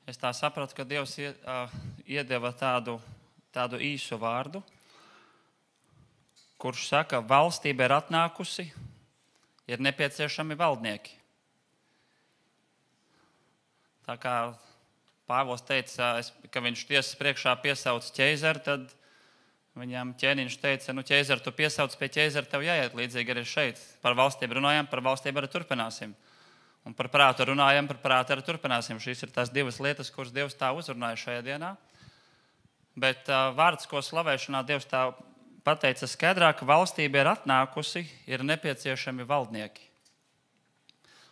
Es tā sapratu, ka Dievs iedeva tādu īsu vārdu, kurš saka, valstība ir atnākusi, ir nepieciešami valdnieki. Tā kā Pāvils teica, ka viņš tiesas priekšā piesauc ķeizaru, tad viņam ķēniņš teica, ķeizaru tu piesauc pie ķeizara, tev jāiet līdzīgi arī šeit. Par valstību runājam, par valstību arī turpināsim. Un par prātu runājam, par prātu arī turpināsim. Šīs ir tās divas lietas, kuras Dievs tā uzrunāja šajā dienā. Bet vārds, ko slavēšanā Dievs tā pateica skaidrāk, ka valstība ir atnākusi, ir nepieciešami valdnieki.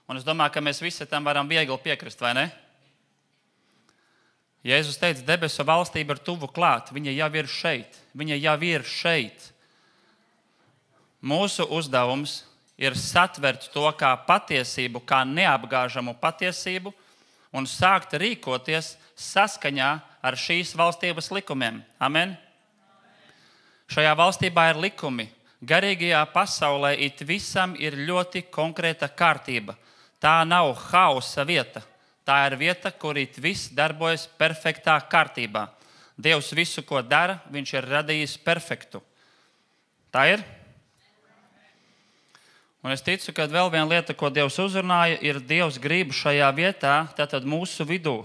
Un es domāju, ka mēs visi tam varam viegli piekrist, vai ne? Jēzus teica, debesu valstība ir tuvu klāt, viņa jau ir šeit. Viņa jau ir šeit. Mūsu uzdevums ir satvert to kā patiesību, kā neapgāžamu patiesību un sākt rīkoties saskaņā ar šīs valstības likumiem. Amen? Šajā valstībā ir likumi. Garīgajā pasaulē it visam ir ļoti konkrēta kārtība. Tā nav hausa vieta. Tā ir vieta, kur it viss darbojas perfektā kārtībā. Dievs visu, ko dara, viņš ir radījis perfektu. Tā ir? Un es ticu, ka vēl viena lieta, ko Dievs uzrunāja, ir Dievs grib šajā vietā, tātad mūsu vidū,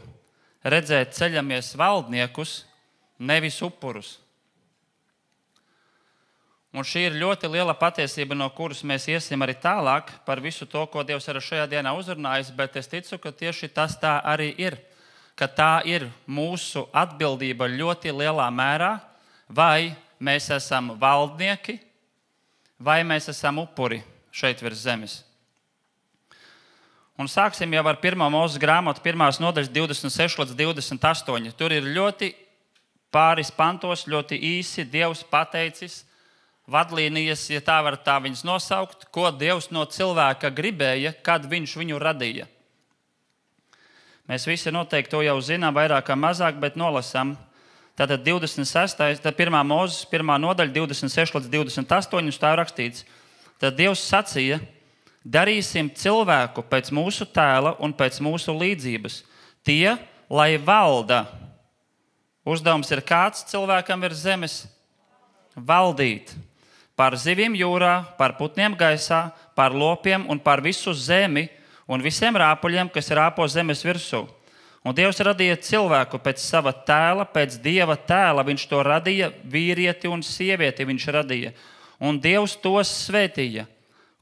redzēt ceļamies valdniekus, nevis upurus. Un šī ir ļoti liela patiesība, no kuras mēs iesim arī tālāk par visu to, ko Dievs ir šajā dienā uzrunājis, bet es ticu, ka tieši tas tā arī ir. Ka tā ir mūsu atbildība ļoti lielā mērā, vai mēs esam valdnieki, vai mēs esam upuri šeit virs zemes. Un sāksim jau ar 1. Mūzes grāmatu, 1. nodaļas 26 līdz 28. Tur ir ļoti pāris pantos, ļoti īsi Dievs pateicis, vadlīnijas, ja tā var tā viņas nosaukt, ko Dievs no cilvēka gribēja, kad viņš viņu radīja. Mēs visi noteikti to jau zinām, vairāk vai mazāk, bet nolasām. Tātad 26. Tad 1. Mūzes, 1. nodaļa, 26 līdz 28, tā ir rakstīts. Tad Dievs sacīja, darīsim cilvēku pēc mūsu tēla un pēc mūsu līdzības. Tie, lai valda. Uzdevums ir kāds cilvēkam ir zemes? Valdīt. Par zivīm jūrā, par putniem gaisā, par lopiem un par visu zemi un visiem rāpuļiem, kas rāpo zemes virsū. Un Dievs radīja cilvēku pēc sava tēla, pēc Dieva tēla. Viņš to radīja, vīrieti un sievieti viņš radīja. Un Dievs tos svētīja.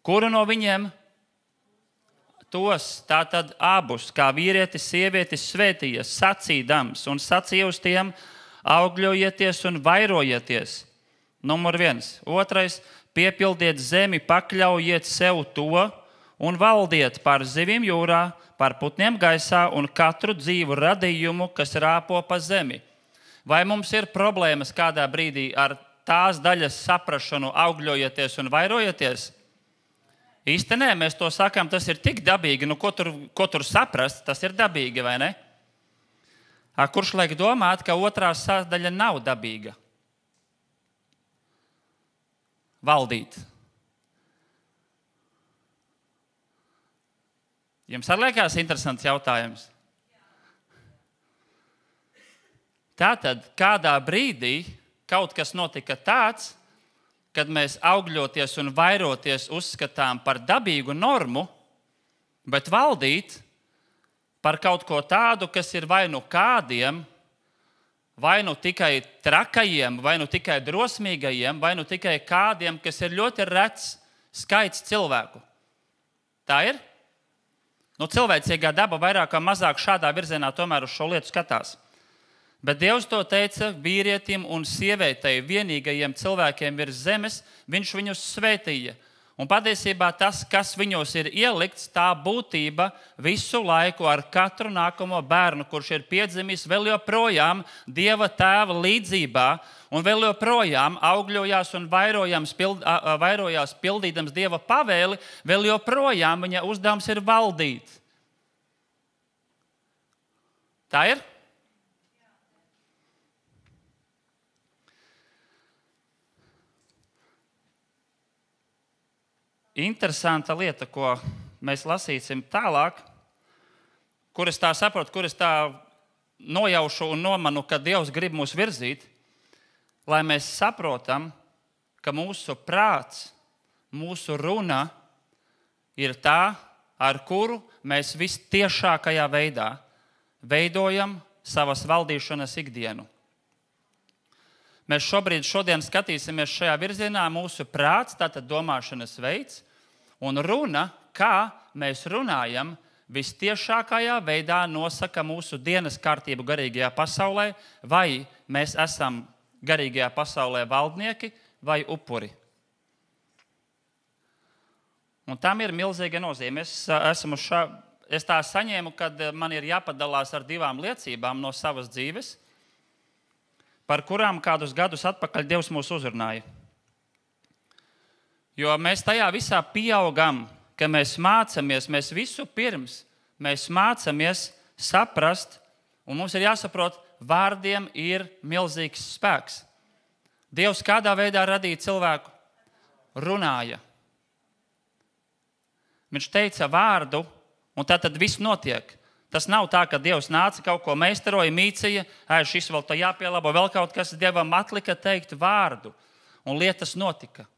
Kuru no viņiem? Tos, tātad abus, kā vīrieti, sievieti svētīja, sacīdams un sacīja uz tiem, augļojieties un vairojieties. Numur 1. 2. Piepildiet zemi, pakļaujiet sev to un valdiet par zivīm jūrā, par putniem gaisā un katru dzīvu radījumu, kas rāpo pa zemi. Vai mums ir problēmas kādā brīdī ar tās daļas saprašanu, augļojieties un vairojieties? Īsti nē, mēs to sakām, tas ir tik dabīgi, ko tur saprast, tas ir dabīgi, vai ne? Kurš liek domāt, ka otrā sadaļa nav dabīga? Valdīt. Jums arī liekas interesants jautājums? Tātad, kādā brīdī kaut kas notika tāds, kad mēs augļoties un vairoties uzskatām par dabīgu normu, bet valdīt par kaut ko tādu, kas ir vai nu kādiem, vai nu tikai trakajiem, vai nu tikai drosmīgajiem, vai nu tikai kādiem, kas ir ļoti rets skaits cilvēku. Tā ir? Cilvēcīgā daba vairāk vai mazāk šādā virzienā tomēr uz šo lietu skatās. Bet Dievs to teica vīrietim un sievietei, vienīgajiem cilvēkiem virs zemes, viņš viņus svētīja. Un patiesībā tas, kas viņos ir ielikts, tā būtība visu laiku ar katru nākamo bērnu, kurš ir piedzimis, vēl joprojām Dieva tēva līdzībā un vēl joprojām augļojās un vairojās pildīdams Dieva pavēli, vēl joprojām viņa uzdevums ir valdīt. Tā ir? Interesanta lieta, ko mēs lasīsim tālāk, kur es tā saprotu, kur es tā nojaušu un nomanu, ka Dievs grib mūs virzīt, lai mēs saprotam, ka mūsu prāts, mūsu runa ir tā, ar kuru mēs vistiešākajā veidā veidojam savas valdīšanas ikdienu. Mēs šodien skatīsimies šajā virzienā mūsu prāts, tātad domāšanas veids, un runa, kā mēs runājam, vistiešākajā veidā nosaka mūsu dienas kārtību garīgajā pasaulē, vai mēs esam garīgajā pasaulē valdnieki vai upuri. Un tam ir milzīga nozīme. Es tā saņēmu, kad man ir jāpadalās ar 2 liecībām no savas dzīves, par kurām kādus gadus atpakaļ Dievs mūs uzrunāja. Jo mēs tajā visā pieaugam, ka mēs mācāmies, mēs visu pirms mācāmies saprast, un mums ir jāsaprot, vārdiem ir milzīgs spēks. Dievs kādā veidā radīja cilvēku? Runāja. Viņš teica vārdu, un tad viss notiek. Tas nav tā, ka Dievs nāca, kaut ko meistaroja, mīcīja, šis vēl tā jāpielabo, vēl kaut kas. Dievam atlika teikt vārdu, un lietas notika.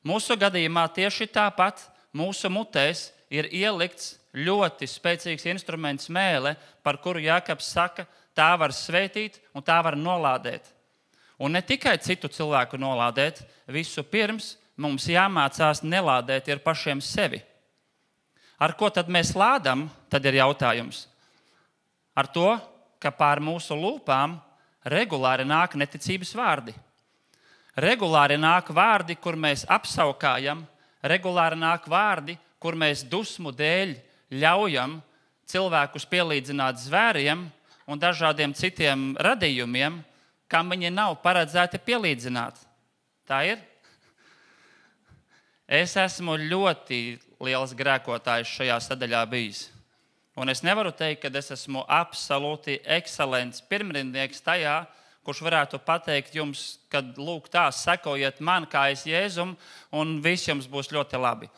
Mūsu gadījumā tieši tāpat mūsu mutēs ir ielikts ļoti spēcīgs instruments mēle, par kuru Jākabs saka, tā var svētīt un tā var nolādēt. Un ne tikai citu cilvēku nolādēt, visu pirms mums jāmācās nelādēt ir pašiem sevi. Ar ko tad mēs lādam, tad ir jautājums. Ar to, ka pār mūsu lūpām regulāri nāk neticības vārdi. Regulāri nāk vārdi, kur mēs apsaukājam, regulāri nāk vārdi, kur mēs dusmu dēļ ļaujam cilvēkus pielīdzināt zvēriem un dažādiem citiem radījumiem, kam viņi nav paredzēti pielīdzināt. Tā ir? Es esmu ļoti liels grēkotājs šajā sadaļā bijis. Un es nevaru teikt, ka es esmu absolūti ekscelents pirmrindnieks tajā, kurš varētu pateikt jums, kad lūk tā, sekojiet man, kā es Jēzum, un viss jums būs ļoti labi.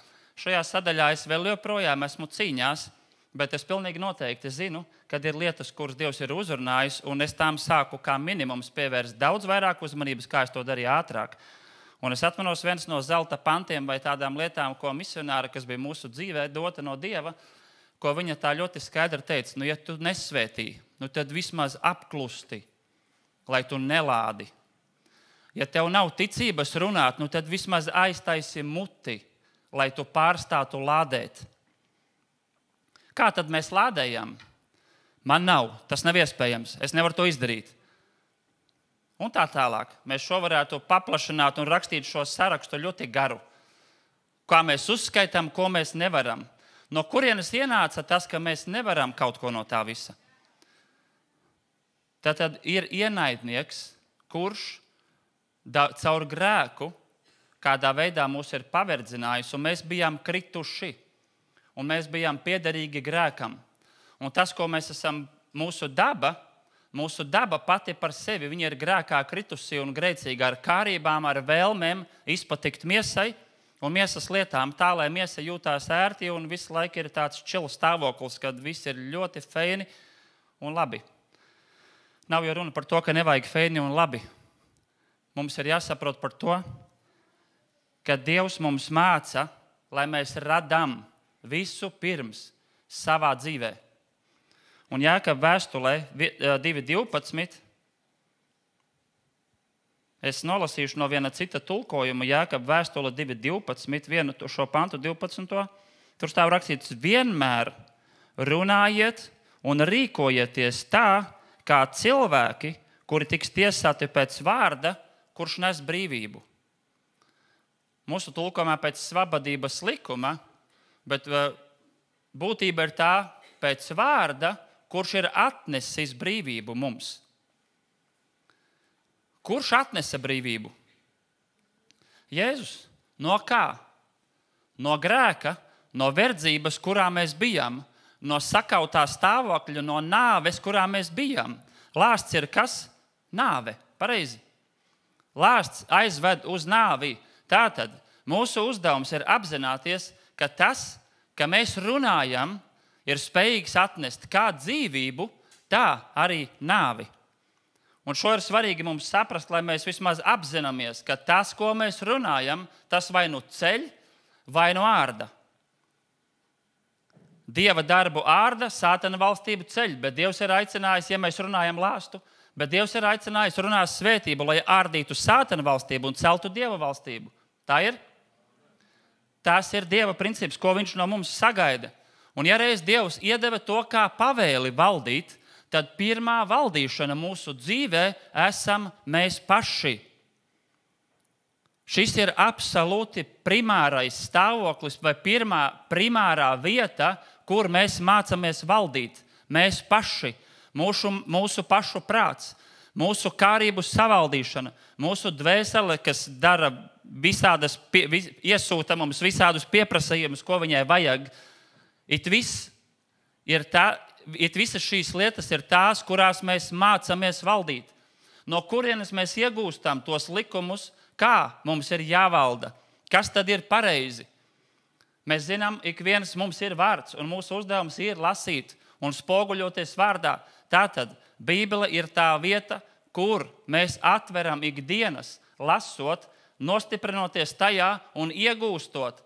Šajā sadaļā es vēl joprojām esmu cīņās, bet es pilnīgi noteikti zinu, kad ir lietas, kuras Dievs ir uzrunājis, un es tām sāku kā minimums pievērst daudz vairāk uzmanības, kā es to darīju ātrāk. Un es atmanos viens no zelta pantiem vai tādām lietām, ko misionāra, kas bija mūsu dzīvē, dota no Dieva, ko viņa tā ļoti skaidri teica, ja tu nesvētī, tad vismaz apklusti, lai tu nelādi. Ja tev nav ticības runāt, tad vismaz aiztaisi muti, lai tu pārstātu lādēt. Kā tad mēs lādējam? Man nav, tas nav iespējams, es nevaru to izdarīt. Un tā tālāk. Mēs šo varētu paplašināt un rakstīt šo sarakstu ļoti garu. Kā mēs uzskaitām, ko mēs nevaram. No kurienes ienāca tas, ka mēs nevaram kaut ko no tā visa? Tad ir ienaidnieks, kurš caur grēku kādā veidā mūs ir paverdzinājis, un mēs bijām krituši, un mēs bijām piederīgi grēkam. Un tas, ko mēs esam, mūsu daba pati par sevi, viņa ir grēkā kritusi un grēcīga ar kārībām, ar vēlmēm izpatikt miesai un miesas lietām, tā, lai miesa jūtās ērti un visu laiku ir tāds čila stāvoklis, kad viss ir ļoti feini un labi. Nav jau runa par to, ka nevajag feini un labi. Mums ir jāsaprot par to, ka Dievs mums māca, lai mēs radām visu pirms savā dzīvē. Un Jākaba vēstulē 2.12. Es nolasīšu no viena cita tulkojuma, Jākaba vēstule 2.12, vienu šo pantu 12. Tur stāv rakstīts, vienmēr runājiet un rīkojieties tā, kā cilvēki, kuri tiks tiesāti pēc vārda, kurš nes brīvību. Mūsu tulkojumā pēc svabadības likuma, bet būtība ir tā pēc vārda, kurš ir atnesis brīvību mums. Kurš atnesa brīvību? Jēzus. No kā? No grēka, no verdzības, kurā mēs bijām, no sakautā stāvokļa, no nāves, kurā mēs bijām. Lāsts ir kas? Nāve. Pareizi. Lāsts aizved uz nāvi. Tātad mūsu uzdevums ir apzināties, ka tas, ka mēs runājam, ir spējīgs atnest kā dzīvību, tā arī nāvi. Un šo ir svarīgi mums saprast, lai mēs vismaz apzināmies, ka tas, ko mēs runājam, tas vai nu ceļ, vai nu ārda. Dieva darbu ārda, Sātana valstību ceļ, bet Dievs ir aicinājis, ja mēs runājam lāstu, bet Dievs ir aicinājis runāt svētību, lai ārdītu Sātana valstību un celtu Dieva valstību. Tā ir? Tas ir Dieva princips, ko viņš no mums sagaida. Un ja reiz Dievs iedeva to kā pavēli valdīt, tad pirmā valdīšana mūsu dzīvē esam mēs paši. Šis ir absolūti primārais stāvoklis vai primārā vieta, kur mēs mācāmies valdīt. Mēs paši, mūsu pašu prāts, mūsu kārību savaldīšana, mūsu dvēsele, kas dara iesūta mums visādus pieprasījumus, ko viņai vajag. Visas šīs lietas ir tās, kurās mēs mācāmies valdīt. No kurienes mēs iegūstam tos likumus, kā mums ir jāvalda, kas tad ir pareizi. Mēs zinām, ik viens mums ir vārds, un mūsu uzdevums ir lasīt un spoguļoties vārdā. Tātad Bībele ir tā vieta, kur mēs atveram ikdienas, lasot, nostiprinoties tajā un iegūstot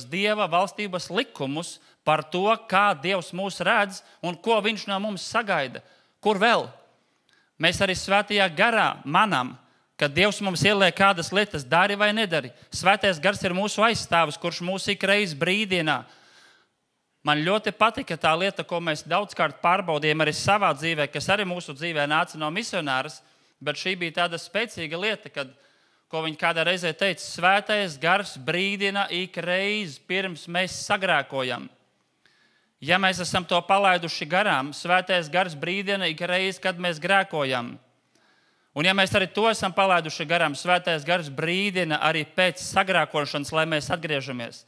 Dieva valstības likumus par to, kā Dievs mūs redz un ko viņš no mums sagaida. Kur vēl? Mēs arī svētajā garā manam, kad Dievs mums ieliek kādas lietas, dari vai nedari. Svētais gars ir mūsu aizstāvis, kurš mūs ikreiz brīdina. Man ļoti patika tā lieta, ko mēs daudzkārt pārbaudījām arī savā dzīvē, kas arī mūsu dzīvē nāca no misionāras, bet šī bija tāda spēcīga lieta, ko viņi kādā reizē teica, svētais gars brīdina ikreiz pirms mēs sagrēkojam. Ja mēs esam to palaiduši garām, svētais gars brīdina ikreiz, kad mēs grēkojam. Un ja mēs arī to esam palaiduši garām, svētais gars brīdina arī pēc sagrēkošanas, lai mēs atgriežamies.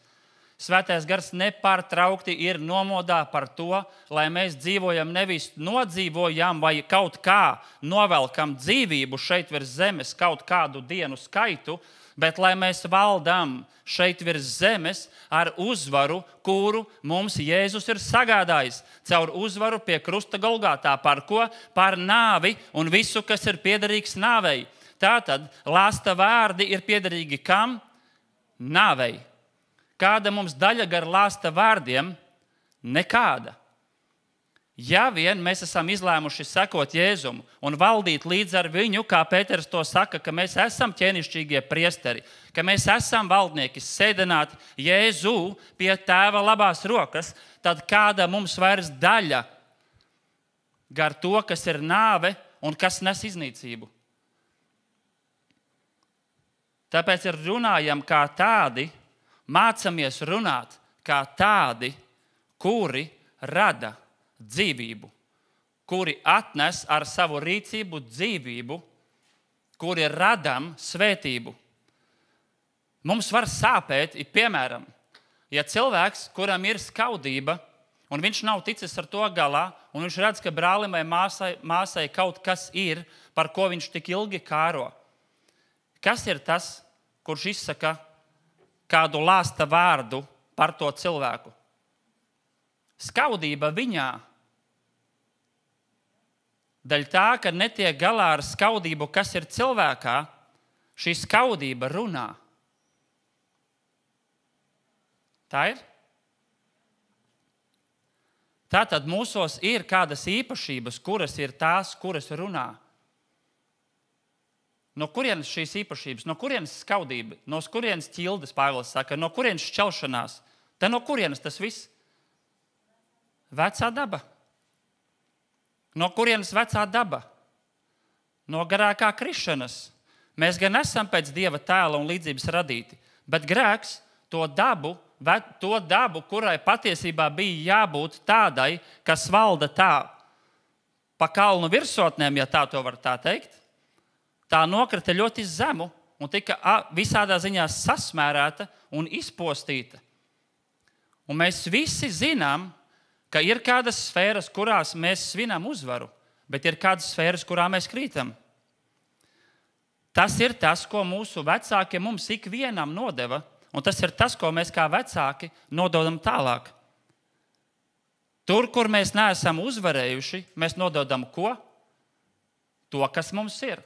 Svētais gars nepārtraukti ir nomodā par to, lai mēs dzīvojam, nevis nodzīvojam vai kaut kā novelkam dzīvību šeit virs zemes kaut kādu dienu skaitu, bet lai mēs valdam šeit virs zemes ar uzvaru, kuru mums Jēzus ir sagādājis. Caur uzvaru pie krusta Golgātā. Par ko? Par nāvi un visu, kas ir piederīgs nāvei. Tātad lāsta vārdi ir piederīgi kam? Nāvei. Kāda mums daļa gar lāsta vārdiem? Nekāda. Ja vien mēs esam izlēmuši sekot Jēzum un valdīt līdz ar viņu, kā Pēters to saka, ka mēs esam ķēnišķīgie priesteri, ka mēs esam valdnieki, sēdināti Jēzu pie tēva labās rokas, tad kāda mums vairs daļa gar to, kas ir nāve un kas nes iznīcību. Tāpēc ir runājam kā tādi, mācamies runāt kā tādi, kuri rada dzīvību, kuri atnes ar savu rīcību dzīvību, kuri radam svētību. Mums var sāpēt, piemēram, ja cilvēks, kuram ir skaudība, un viņš nav ticis ar to galā, un viņš redz, ka brālim vai māsai kaut kas ir, par ko viņš tik ilgi kāro. Kas ir tas, kurš izsaka kādu lāsta vārdu par to cilvēku? Skaudība viņā. Daļ tā, ka netiek galā ar skaudību, kas ir cilvēkā, šī skaudība runā. Tā ir? Tātad mūsos ir kādas īpašības, kuras ir tās, kuras runā. No kurienes šīs īpašības? No kurienes skaudība? No kurienes ķildes, Pāvils saka? No kurienes šķelšanās? Te no kurienes tas viss? Vecā daba. No kurienes vecā daba? No garākā krišanas. Mēs gan esam pēc Dieva tēla un līdzības radīti, bet grēks to dabu, kurai patiesībā bija jābūt tādai, kas valda tā pa kalnu virsotnēm, ja tā to var tā teikt, tā nokrita ļoti zemu un tika visādā ziņā sasmērēta un izpostīta. Un mēs visi zinām, ka ir kādas sfēras, kurās mēs svinam uzvaru, bet ir kādas sfēras, kurā mēs krītam. Tas ir tas, ko mūsu vecāki mums ikvienam nodeva, un tas ir tas, ko mēs kā vecāki nododam tālāk. Tur, kur mēs neesam uzvarējuši, mēs nododam ko? To, kas mums ir.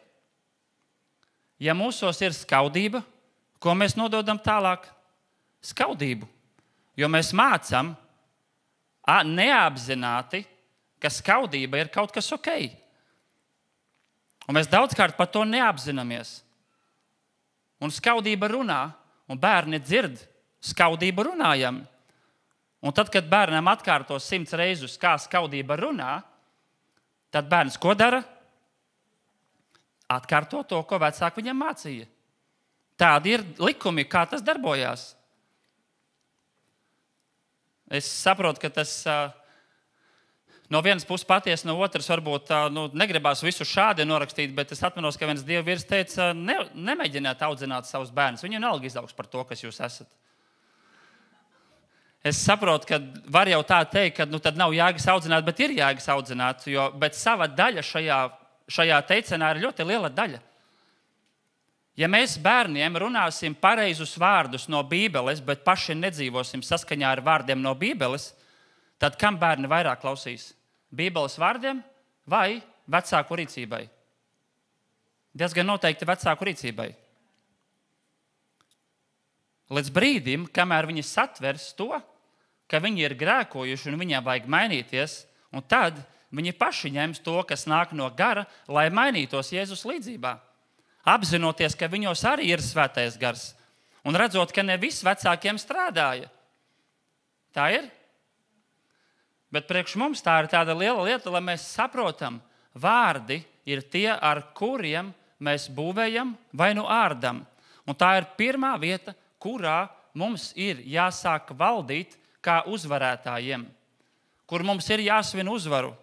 Ja mūsos ir skaudība, ko mēs nododam tālāk? Skaudību. Jo mēs mācam neapzināti, ka skaudība ir kaut kas ok. Un mēs daudzkārt par to neapzināmies. Un skaudība runā, un bērni dzird, skaudība runājam. Un tad, kad bērnam atkārto 100 reizus, kā skaudība runā, tad bērns ko dara? Atkārto to, ko vecāki viņam mācīja. Tādi ir likumi, kā tas darbojās. Es saprotu, ka tas no vienas puses patiesi, no otras varbūt negribās visu šādi norakstīt, bet es atminos, ka viens Dieva vīrs teica, nemēģiniet audzināt savus bērnus. Viņi vienalga izaugs par to, kas jūs esat. Es saprotu, ka var jau tā teikt, ka tad nav jēgas audzināt, bet ir jēgas audzināt, bet sava daļa šajā teicienā ir ļoti liela daļa. Ja mēs bērniem runāsim pareizus vārdus no Bībeles, bet paši nedzīvosim saskaņā ar vārdiem no Bībeles, tad kam bērni vairāk klausīs? Bībeles vārdiem vai vecāku rīcībai? Diezgan noteikti vecāku rīcībai. Līdz brīdim, kamēr viņi satvers to, ka viņi ir grēkojuši un viņiem vajag mainīties, un tad viņi paši ņems to, kas nāk no gara, lai mainītos Jēzus līdzībā. Apzinoties, ka viņos arī ir svētais gars, un redzot, ka ne viss vecākiem strādāja. Tā ir? Bet priekš mums tā ir tāda liela lieta, lai mēs saprotam, vārdi ir tie, ar kuriem mēs būvējam vai nu ārdam. Un tā ir pirmā vieta, kurā mums ir jāsāk valdīt kā uzvarētājiem, kur mums ir jāsvin uzvaru.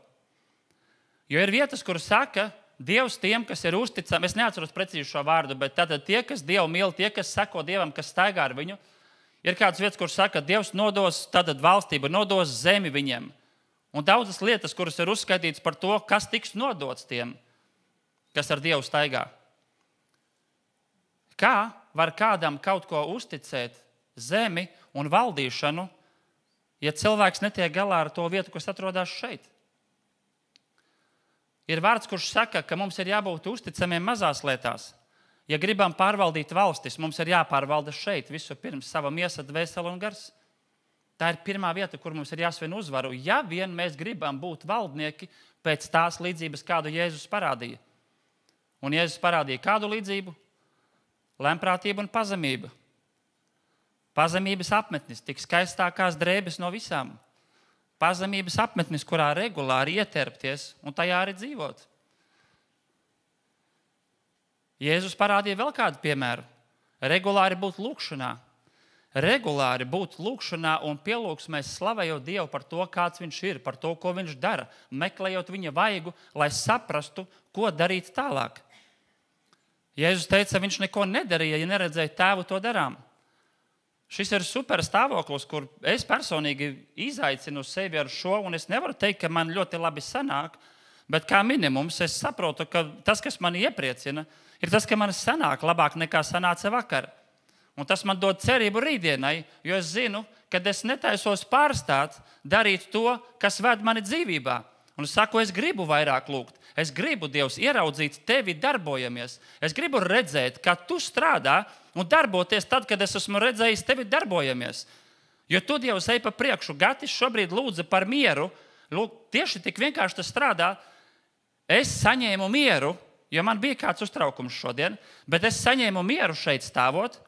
Jo ir vietas, kur saka, Dievs tiem, kas ir uzticami, es neatceros precīzi šo vārdu, bet tātad tie, kas Dievu mīl, tie, kas seko Dievam, kas staigā ar viņu, ir kādas vietas, kur saka, Dievs nodos tātad valstību, nodos zemi viņiem. Un daudzas lietas, kuras ir uzskaitītas par to, kas tiks nodots tiem, kas ar Dievu staigā. Kā var kādam kaut ko uzticēt, zemi un valdīšanu, ja cilvēks netiek galā ar to vietu, kas atrodas šeit? Ir vārds, kurš saka, ka mums ir jābūt uzticamiem mazās lietās. Ja gribam pārvaldīt valstis, mums ir jāpārvalda šeit, visu pirms sava miesa, dvēsele un gars. Tā ir pirmā vieta, kur mums ir jāsvin uzvaru. Ja vien mēs gribam būt valdnieki pēc tās līdzības, kādu Jēzus parādīja. Un Jēzus parādīja kādu līdzību? Lemprātība un pazemība. Pazemības apmetnis, tik skaistākās drēbes no visām. Pazemības apmetnis, kurā regulāri ieterpties un tajā arī dzīvot. Jēzus parādīja vēl kādu piemēru. Regulāri būt lūgšanā. Regulāri būt lūgšanā un pielūgsmēs slavējot Dievu par to, kāds viņš ir, par to, ko viņš dara, meklējot viņa vaigu, lai saprastu, ko darīt tālāk. Jēzus teica, viņš neko nedarīja, ja neredzēja tēvu to darām. Šis ir super stāvoklis, kur es personīgi izaicinu sevi ar šo, un es nevaru teikt, ka man ļoti labi sanāk, bet kā minimums es saprotu, ka tas, kas mani iepriecina, ir tas, ka man sanāk labāk nekā sanāca vakar. Un tas man dod cerību rītdienai, jo es zinu, ka es netaisos pārstāt darīt to, kas ved mani dzīvībā. Un es saku, es gribu vairāk lūgt. Es gribu, Dievs, ieraudzīt tevi darbojamies. Es gribu redzēt, kā tu strādā un darboties tad, kad es esmu redzējis tevi darbojamies. Jo tu, Dievs, ej pa priekšu. Gatis šobrīd lūdza par mieru. Lūk, tieši tik vienkārši tas strādā. Es saņēmu mieru, jo man bija kāds uztraukums šodien, bet es saņēmu mieru šeit stāvot,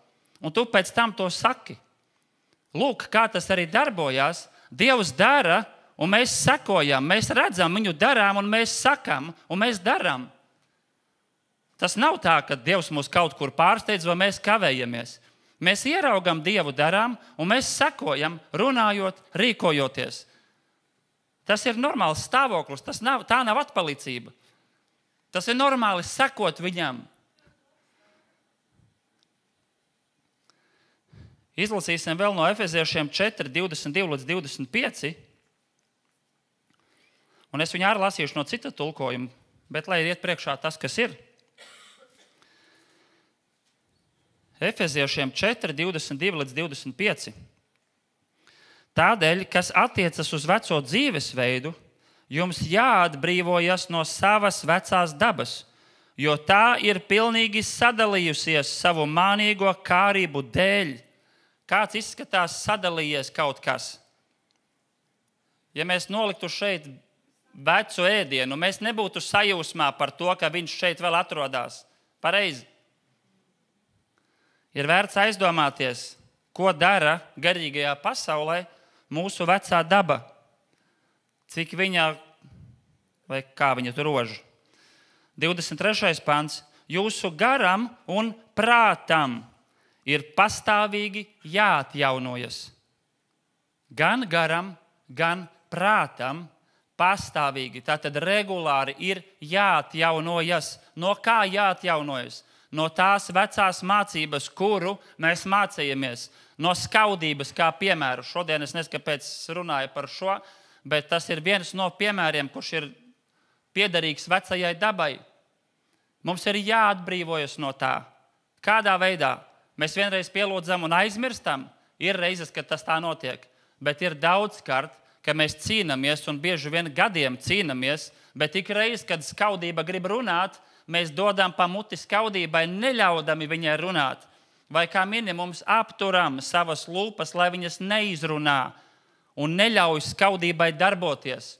un tu pēc tam to saki. Lūk, kā tas arī darbojās. Dievs dara, un mēs sekojam, mēs redzam, viņu darām, un mēs sakam, un mēs darām. Tas nav tā, ka Dievs mūs kaut kur pārsteidz, vai mēs kavējamies. Mēs ieraugam Dievu darām, un mēs sekojam, runājot, rīkojoties. Tas ir normāls stāvoklis, tā nav atpalicība. Tas ir normāli sekot viņam. Izlasīsim vēl no Efeziešiem 4, 22 līdz 25. Un es viņu arī lasīšu no cita tulkojuma, bet lai iet priekšā tas, kas ir. Efeziešiem 4, 22 līdz 25. Tādēļ, kas attiecas uz veco dzīvesveidu, jums jāatbrīvojas no savas vecās dabas, jo tā ir pilnīgi sadalījusies savu mānīgo kārību dēļ. Kāds izskatās sadalījies kaut kas? Ja mēs noliktu šeit vecu ēdienu, mēs nebūtu sajūsmā par to, ka viņš šeit vēl atrodas. Pareizi. Ir vērts aizdomāties, ko dara garīgajā pasaulē mūsu vecā daba. Cik viņa, vai kā viņa tur rož. 23. pants. Jūsu garam un prātam ir pastāvīgi jāatjaunojas. Gan garam, gan prātam pastāvīgi, tātad regulāri ir jāatjaunojas. No kā jāatjaunojas? No tās vecās mācības, kuru mēs mācījāmies. No skaudības, kā piemēru. Šodien es nezinu, kāpēc runāju par šo, bet tas ir viens no piemēriem, kurš ir piederīgs vecajai dabai. Mums ir jāatbrīvojas no tā. Kādā veidā? Mēs vienreiz pielūdzam un aizmirstam. Ir reizes, kad tas tā notiek. Bet ir daudzkārt, ka mēs cīnāmies un bieži vien gadiem cīnāmies, bet ik reiz, kad skaudība grib runāt, mēs dodam pa muti skaudībai, neļaudami viņai runāt. Vai kā minimums apturam savas lūpas, lai viņas neizrunā un neļauj skaudībai darboties.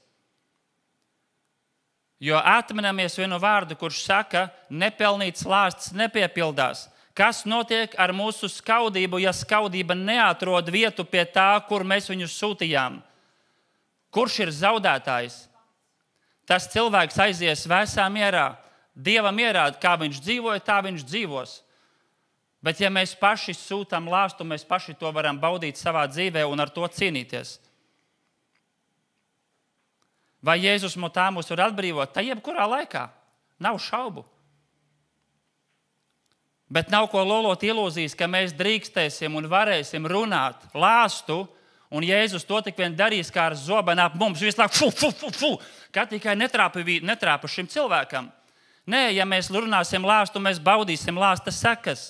Jo atminamies vienu vārdu, kurš saka, nepelnīts lāsts nepiepildās. Kas notiek ar mūsu skaudību, ja skaudība neatrod vietu pie tā, kur mēs viņu sūtījām? Kurš ir zaudētājs? Tas cilvēks aizies vēsā mierā. Dievam ierāda, kā viņš dzīvoja, tā viņš dzīvos. Bet ja mēs paši sūtām lāstu, mēs paši to varam baudīt savā dzīvē un ar to cīnīties. Vai Jēzus no tā mūs var atbrīvot? Tā jebkurā laikā. Nav šaubu. Bet nav ko lolot ilūzijas, ka mēs drīkstēsim un varēsim runāt lāstu, un Jēzus to tik vien darīs kā ar zobenu ap mums. Visu laiku, kā tikai netrāpa šim cilvēkam. Nē, ja mēs runāsim lāstu, mēs baudīsim lāsta sekas.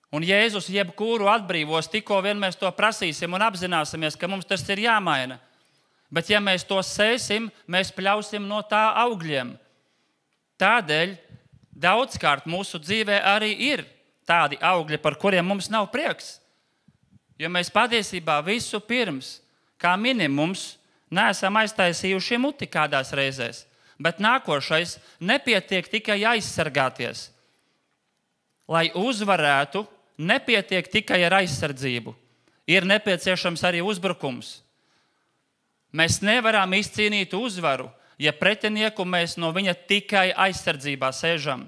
Un Jēzus jebkuru atbrīvos, tikko vien mēs to prasīsim un apzināsimies, ka mums tas ir jāmaina. Bet ja mēs to sēsim, mēs pļausim no tā augļiem. Tādēļ daudzkārt mūsu dzīvē arī ir tādi augļi, par kuriem mums nav prieks. Jo mēs patiesībā visu pirms, kā minimums, neesam aiztaisījuši muti kādās reizēs. Bet nākošais nepietiek tikai aizsargāties. Lai uzvarētu, nepietiek tikai ar aizsardzību. Ir nepieciešams arī uzbrukums. Mēs nevaram izcīnīt uzvaru, ja pretinieku mēs no viņa tikai aizsardzībā sēžam.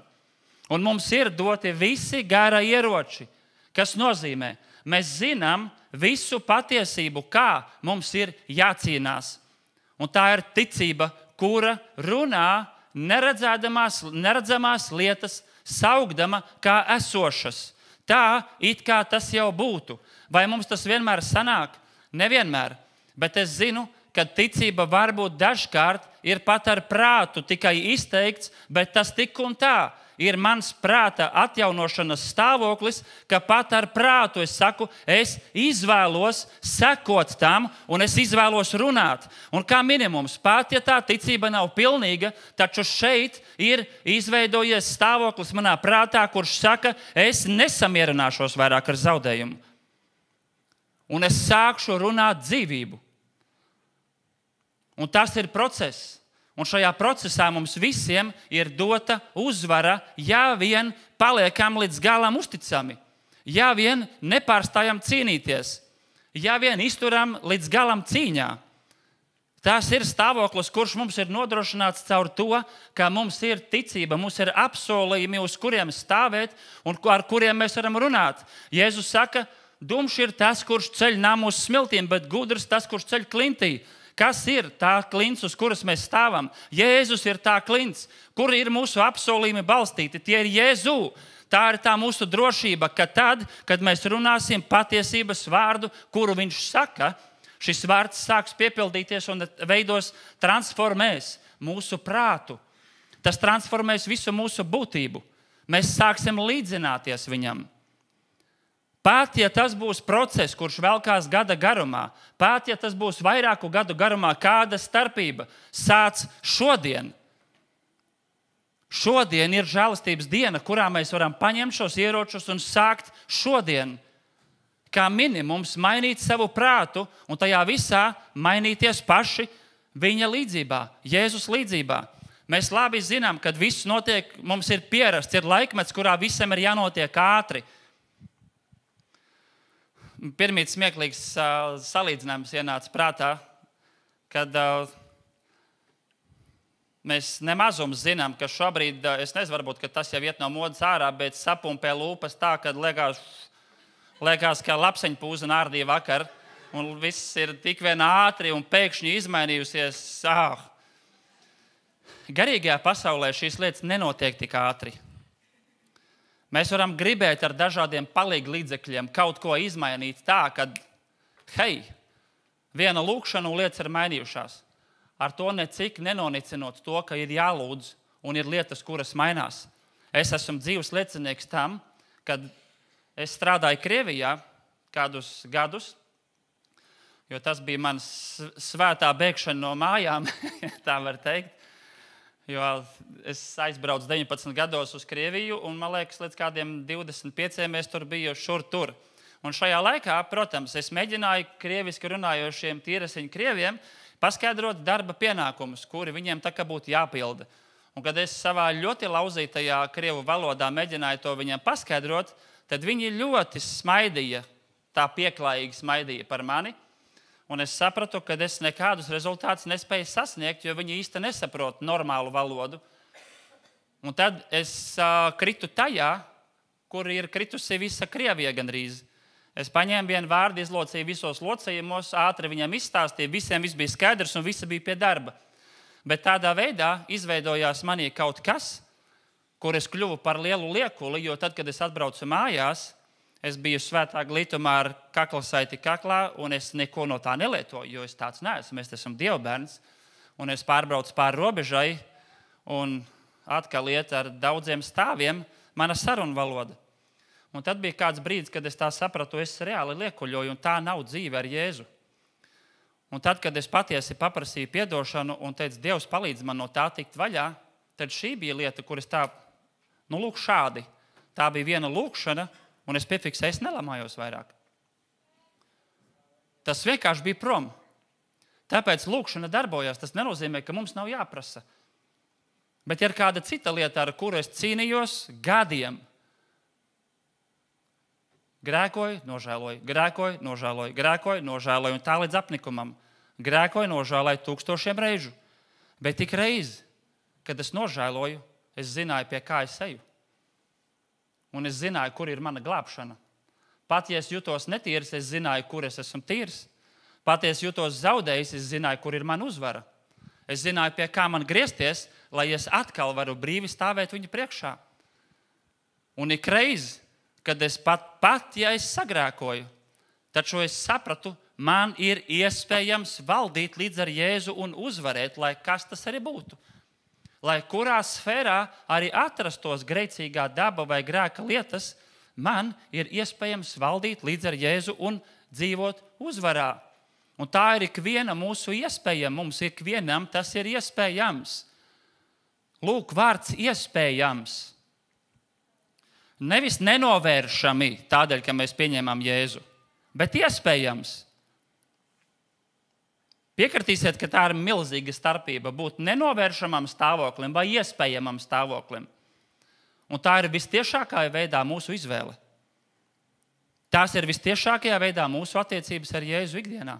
Un mums ir doti visi gara ieroči, kas nozīmē, mēs zinām visu patiesību, kā mums ir jācīnās. Un tā ir ticība, kura runā neredzamās lietas, saugdama kā esošas. Tā, it kā tas jau būtu. Vai mums tas vienmēr sanāk? Nevienmēr. Bet es zinu, ka ticība varbūt dažkārt ir pat ar prātu tikai izteikts, bet tas tik un tā ir mans prāta atjaunošanas stāvoklis, ka pat ar prātu es saku, es izvēlos sekot tam un es izvēlos runāt. Un kā minimums, pat ja tā ticība nav pilnīga, taču šeit ir izveidojies stāvoklis manā prātā, kurš saka, es nesamierināšos vairāk ar zaudējumu. Un es sākšu runāt dzīvību. Un tas ir process. Un šajā procesā mums visiem ir dota uzvara, ja vien paliekam līdz galam uzticami, ja vien nepārstājam cīnīties, ja vien izturam līdz galam cīņā. Tas ir stāvoklis, kurš mums ir nodrošināts caur to, ka mums ir ticība, mums ir apsolījumi, uz kuriem stāvēt un ar kuriem mēs varam runāt. Jēzus saka, dumšs ir tas, kurš ceļ namu uz smiltīm, bet gudrs tas, kurš ceļ klintī. Kas ir tā klints, uz kuras mēs stāvam? Jēzus ir tā klints, kur ir mūsu apsolījumi balstīti. Tie ir Jēzu. Tā ir tā mūsu drošība, ka tad, kad mēs runāsim patiesības vārdu, kuru viņš saka, šis vārds sāks piepildīties un transformēs mūsu prātu. Tas transformēs visu mūsu būtību. Mēs sāksim līdzināties viņam. Pat, ja tas būs process, kurš velkās gada garumā, pat, ja tas būs vairāku gadu garumā, kāda starpība, sāc šodien. Šodien ir žēlastības diena, kurā mēs varam paņemt šos ieročus un sākt šodien, kā minimums, mainīt savu prātu un tajā visā mainīties paši viņa līdzībā, Jēzus līdzībā. Mēs labi zinām, ka viss notiek, mums ir pierasts, ir laikmets, kurā visam ir jānotiek ātri. Pirmīt smieklīgs salīdzinājums ienāca prātā, kad mēs nemazums zinām, ka šobrīd, es nezinu, varbūt, ka tas jau iet no modas ārā, bet sapumpē lūpas tā, kad liekas, ka lapseņpūza nārdīja vakar, un viss ir tik vien ātri un pēkšņi izmainījusies. Garīgajā pasaulē šīs lietas nenotiek tik ātri. Mēs varam gribēt ar dažādiem palīgu līdzekļiem kaut ko izmainīt tā, ka, hei, viena lūkšana un lietas ir mainījušās. Ar to necik nenonicinot to, ka ir jālūdz un ir lietas, kuras mainās. Es esmu dzīves liecinieks tam, kad es strādāju Krievijā kādus gadus, jo tas bija mans svētā bēgšana no mājām, tā var teikt. Jo es aizbraucu 19 gados uz Krieviju, un, man liekas, līdz kādiem 25 es tur biju šur tur. Un šajā laikā, protams, es mēģināju krieviski runājošiem tīrasiņu krieviem paskaidrot darba pienākumus, kuri viņiem tā kā būtu jāpilda. Un, kad es savā ļoti lauzītajā krievu valodā mēģināju to viņiem paskaidrot, tad viņi ļoti smaidīja, tā pieklājīgi smaidīja par mani. Un es sapratu, ka es nekādus rezultātus nespēju sasniegt, jo viņi īsti nesaprot normālu valodu. Un tad es kritu tajā, kur ir kritusi visa Krievija gandrīz. Es paņēmu vienu vārdu, izlocīju visos locījumos, ātri viņam izstāstīju, visiem viss bija skaidrs un visi bija pie darba. Bet tādā veidā izveidojās manī kaut kas, kur es kļuvu par lielu liekuli, jo tad, kad es atbraucu mājās, es biju svētā glītumā ar kaklasaiti kaklā, un es neko no tā nelietoju, jo es tāds neesmu. Es esmu dievbērns, un es pārbraucu pāri robežai, un atkal iet ar daudziem stāviem mana sarunu valoda. Un tad bija kāds brīdis, kad es tā sapratu, es reāli liekuļoju, un tā nav dzīve ar Jēzu. Un tad, kad es patiesi paprasīju piedošanu un teicu, Dievs palīdz man no tā tikt vaļā, tad šī bija lieta, kur es tā, lūk šādi. Tā bija viena lūkšana, un es piefiksēju, es nelamājos vairāk. Tas vienkārši bija prom. Tāpēc lūkšana darbojās. Tas nenozīmē, ka mums nav jāprasa. Bet ir kāda cita lieta, ar kuru es cīnījos gadiem. Grēkoju, nožēloju, grēkoju, nožēloju, grēkoju, nožēloju, un tā līdz apnikumam. Grēkoju, nožēloju 1000 reižu. Bet tik reizi, kad es nožēloju, es zināju, pie kā es eju. Un es zināju, kur ir mana glābšana. Pat, ja es jutos netīrs, es zināju, kur es esmu tīrs. Pat, ja es jutos zaudējis, es zināju, kur ir mana uzvara. Es zināju, pie kā man griezties, lai es atkal varu brīvi stāvēt viņa priekšā. Un ik reizi, kad es pat ja es sagrēkoju, taču es sapratu, man ir iespējams valdīt līdz ar Jēzu un uzvarēt, lai kas tas arī būtu. Lai kurā sfērā arī atrastos grēcīgā daba vai grēka lietas, man ir iespējams valdīt līdz ar Jēzu un dzīvot uzvarā. Un tā ir ikviena mūsu iespēja. Mums ikvienam tas ir iespējams. Lūk, vārds iespējams. Nevis nenovēršami tādēļ, ka mēs pieņemam Jēzu, bet iespējams. Piekritīsiet, ka tā ir milzīga starpība būt nenovēršamam stāvoklim vai iespējamam stāvoklim. Un tā ir vistiešākajā veidā mūsu izvēle. Tās ir vistiešākajā veidā mūsu attiecības ar Jēzu ikdienā.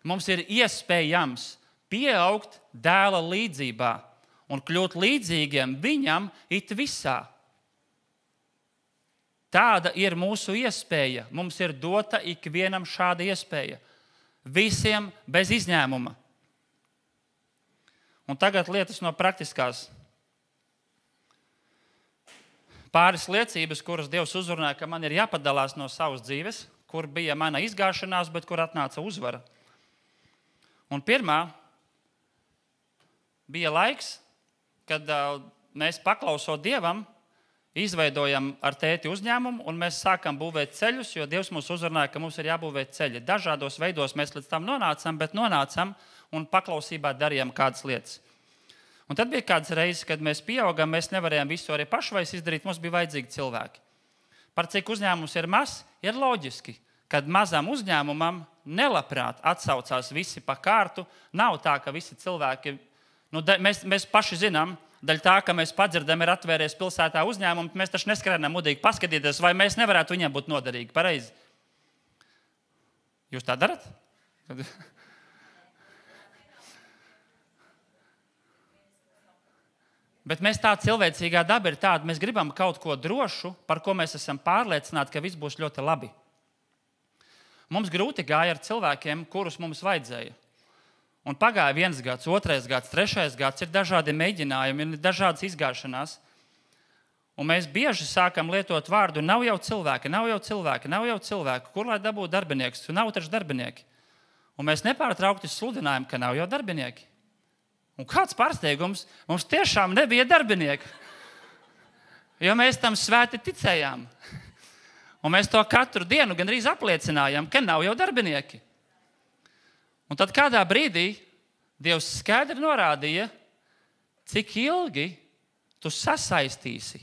Mums ir iespējams pieaugt dēla līdzībā un kļūt līdzīgiem viņam it visā. Tāda ir mūsu iespēja. Mums ir dota ikvienam šāda iespēja. Visiem bez izņēmuma. Un tagad lietas no praktiskās. Pāris liecības, kuras Dievs uzrunāja, ka man ir jāpadalās no savas dzīves, kur bija mana izgāšanās, bet kur atnāca uzvara. Un pirmā bija laiks, kad mēs paklausot Dievam, izveidojam ar tēti uzņēmumu, un mēs sākam būvēt ceļus, jo Dievs mūs uzrunāja, ka mums ir jābūvē ceļi. Dažādos veidos mēs līdz tam nonācam, bet nonācam un paklausībā darījām kādas lietas. Un tad bija kādas reizes, kad mēs pieaugām, mēs nevarējām visu arī pašvais izdarīt, mums bija vajadzīgi cilvēki. Par cik uzņēmums ir mazs, ir loģiski, kad mazam uzņēmumam nelabprāt atsaucās visi pa kārtu. Nav tā, ka visi cilvēki, mēs paši zinām, daļa tā, ka mēs padzirdam, ir atvēries pilsētā uzņēmumu, mēs taču neskrēnām mudīgi paskatīties, vai mēs nevarētu viņiem būt noderīgi. Pareizi. Jūs tā darat? Bet mēs tā cilvēcīgā daba ir tāda, mēs gribam kaut ko drošu, par ko mēs esam pārliecināti, ka viss būs ļoti labi. Mums grūti gāja ar cilvēkiem, kurus mums vajadzēja. Un pagāja 1 gads, 2 gads, 3 gads, ir dažādi mēģinājumi, ir dažādas izgāšanās. Un mēs bieži sākam lietot vārdu, nav jau cilvēki, nav jau cilvēki, nav jau cilvēki. Kur lai dabūtu darbinieks? Nav taču darbinieki. Un mēs nepārtraukti sludinājam, ka nav jau darbinieki. Un kāds pārsteigums, mums tiešām nebija darbinieki. Jo mēs tam svēti ticējām. Un mēs to katru dienu gandrīz apliecinājām, ka nav jau darbinieki. Un tad kādā brīdī Dievs skaidri norādīja, cik ilgi tu sasaistīsi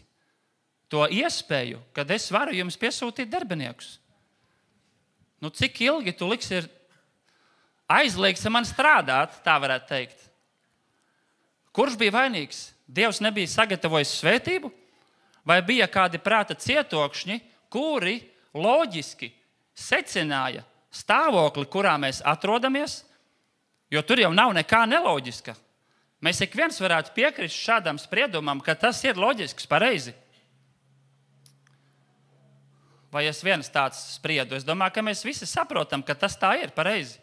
to iespēju, kad es varu jums piesūtīt darbiniekus. Cik ilgi tu liksi aizliegts man strādāt, tā varētu teikt. Kurš bija vainīgs? Dievs nebija sagatavojis svētību? Vai bija kādi prāta cietokšņi, kuri loģiski secināja stāvokli, kurā mēs atrodamies? Jo tur jau nav nekā neloģiska. Mēs ik viens varētu piekrist šādam spriedumam, ka tas ir loģisks, pareizi. Vai es viens tāds spriedu? Es domāju, ka mēs visi saprotam, ka tas tā ir pareizi.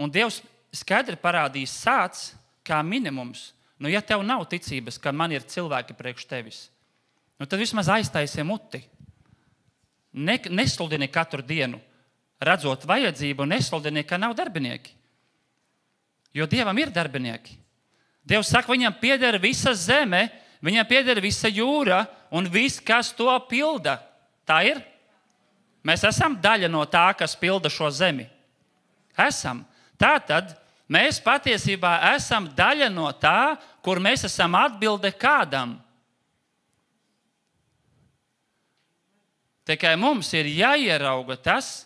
Un Dievs skaidri parādīs sāc kā minimums. Ja tev nav ticības, ka man ir cilvēki priekš tevis, tad vismaz aiztaisi muti. Nesludini katru dienu, redzot vajadzību, nesludini, ka nav darbinieki. Jo Dievam ir darbinieki. Dievs saka, viņam pieder visa zeme, viņam pieder visa jūra un viss, kas to pilda. Tā ir? Mēs esam daļa no tā, kas pilda šo zemi. Esam. Tātad mēs patiesībā esam daļa no tā, kur mēs esam atbilde kādam. Tikai mums ir jāierauga tas,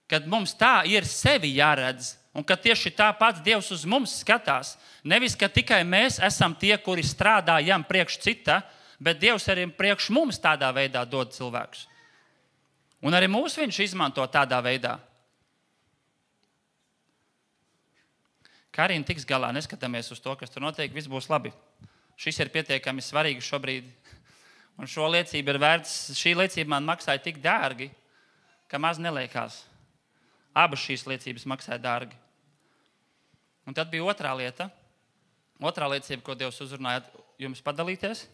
kad mums tā ir sevi jāredz, un ka tieši tāpat Dievs uz mums skatās. Nevis, ka tikai mēs esam tie, kuri strādājam priekš cita, bet Dievs arī priekš mums tādā veidā dod cilvēkus. Un arī mūs viņš izmanto tādā veidā. Karina tiks galā, neskatāmies uz to, kas tur notiek, viss būs labi. Šis ir pietiekami svarīgi šobrīd. Un šī liecība man maksāja tik dārgi, ka maz neliekās. Abas šīs liecības maksāja dārgi. Un tad bija otrā lieta. Otrā liecība, ko Dievs uzrunāja jums padalīties.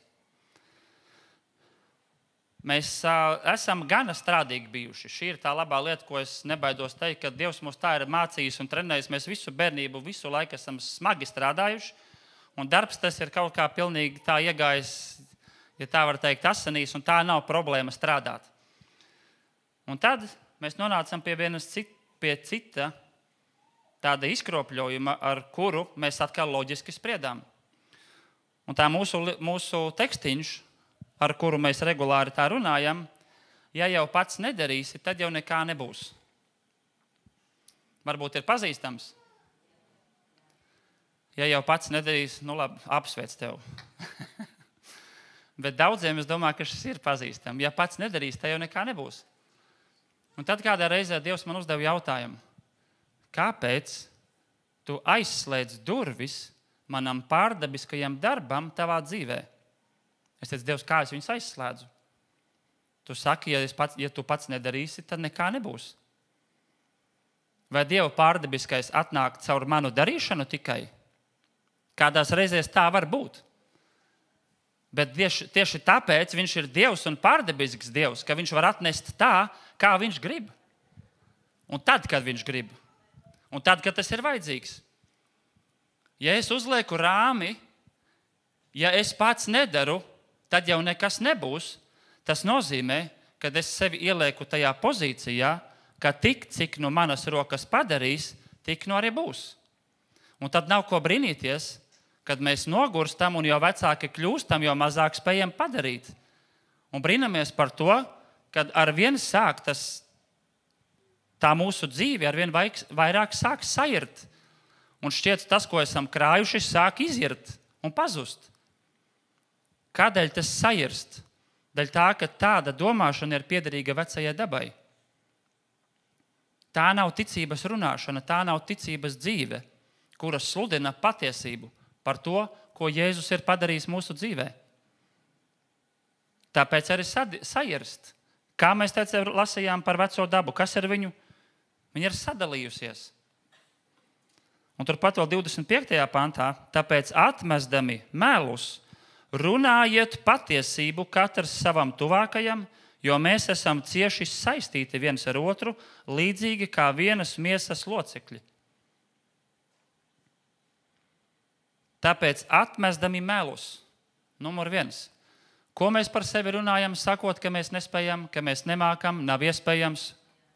Mēs esam gana strādīgi bijuši. Šī ir tā labā lieta, ko es nebaidos teikt, ka Dievs mūs tā ir mācījis un trenējis. Mēs visu bērnību, visu laiku esam smagi strādājuši. Un darbs tas ir kaut kā pilnīgi tā iegājis, ja tā var teikt, asinīs, un tā nav problēma strādāt. Un tad mēs nonācam pie cita tāda izkropļojuma, ar kuru mēs atkal loģiski spriedām. Un tā mūsu tekstiņš, ar kuru mēs regulāri tā runājam, ja jau pats nedarīsi, tad jau nekā nebūs. Varbūt ir pazīstams. Ja jau pats nedarīsi, labi, apsveic tev. Bet daudziem es domāju, ka šis ir pazīstams. Ja pats nedarīsi, tad jau nekā nebūs. Un tad kādā reizē Dievs man uzdeva jautājumu. Kāpēc tu aizslēdz durvis manam pārdabiskajam darbam tavā dzīvē? Es teicu, Dievs, kā es viņus aizslēdzu? Tu saki, ja tu pats nedarīsi, tad nekā nebūs. Vai Dieva pārdabiskais atnāk caur manu darīšanu tikai? Kādās reizēs tā var būt. Bet tieši tāpēc viņš ir Dievs un pārdabisks Dievs, ka viņš var atnest tā, kā viņš grib. Un tad, kad viņš grib. Un tad, kad tas ir vajadzīgs. Ja es uzlieku rāmi Ja es pats nedaru, tad jau nekas nebūs. Tas nozīmē, ka es sevi ielieku tajā pozīcijā, ka tik, cik no manas rokas padarīs, tik no arī būs. Un tad nav ko brīnīties, kad mēs nogurstam un jo vecāki kļūstam, jo mazāk spējam padarīt. Un brīnamies par to, kad arvien sāk tā mūsu dzīve, arvien vairāk sāk sairt. Un šķiet, tas, ko esam krājuši, sāk izirt un pazust. Kādēļ tas sairst? Daļ tā, ka tāda domāšana ir piederīga vecajai dabai. Tā nav ticības runāšana, tā nav ticības dzīve, kura sludina patiesību par to, ko Jēzus ir padarījis mūsu dzīvē. Tāpēc arī sairst. Kā mēs lasījām par veco dabu, kas ar viņu? Viņa ir sadalījusies. Un turpat vēl 25. pantā, tāpēc atmesdami melus, runājiet patiesību katrs savam tuvākajam, jo mēs esam cieši saistīti viens ar otru, līdzīgi kā vienas miesas locekļi. Tāpēc atmesdami melus, numur 1. Ko mēs par sevi runājam, sakot, ka mēs nespējam, ka mēs nemākam, nav iespējams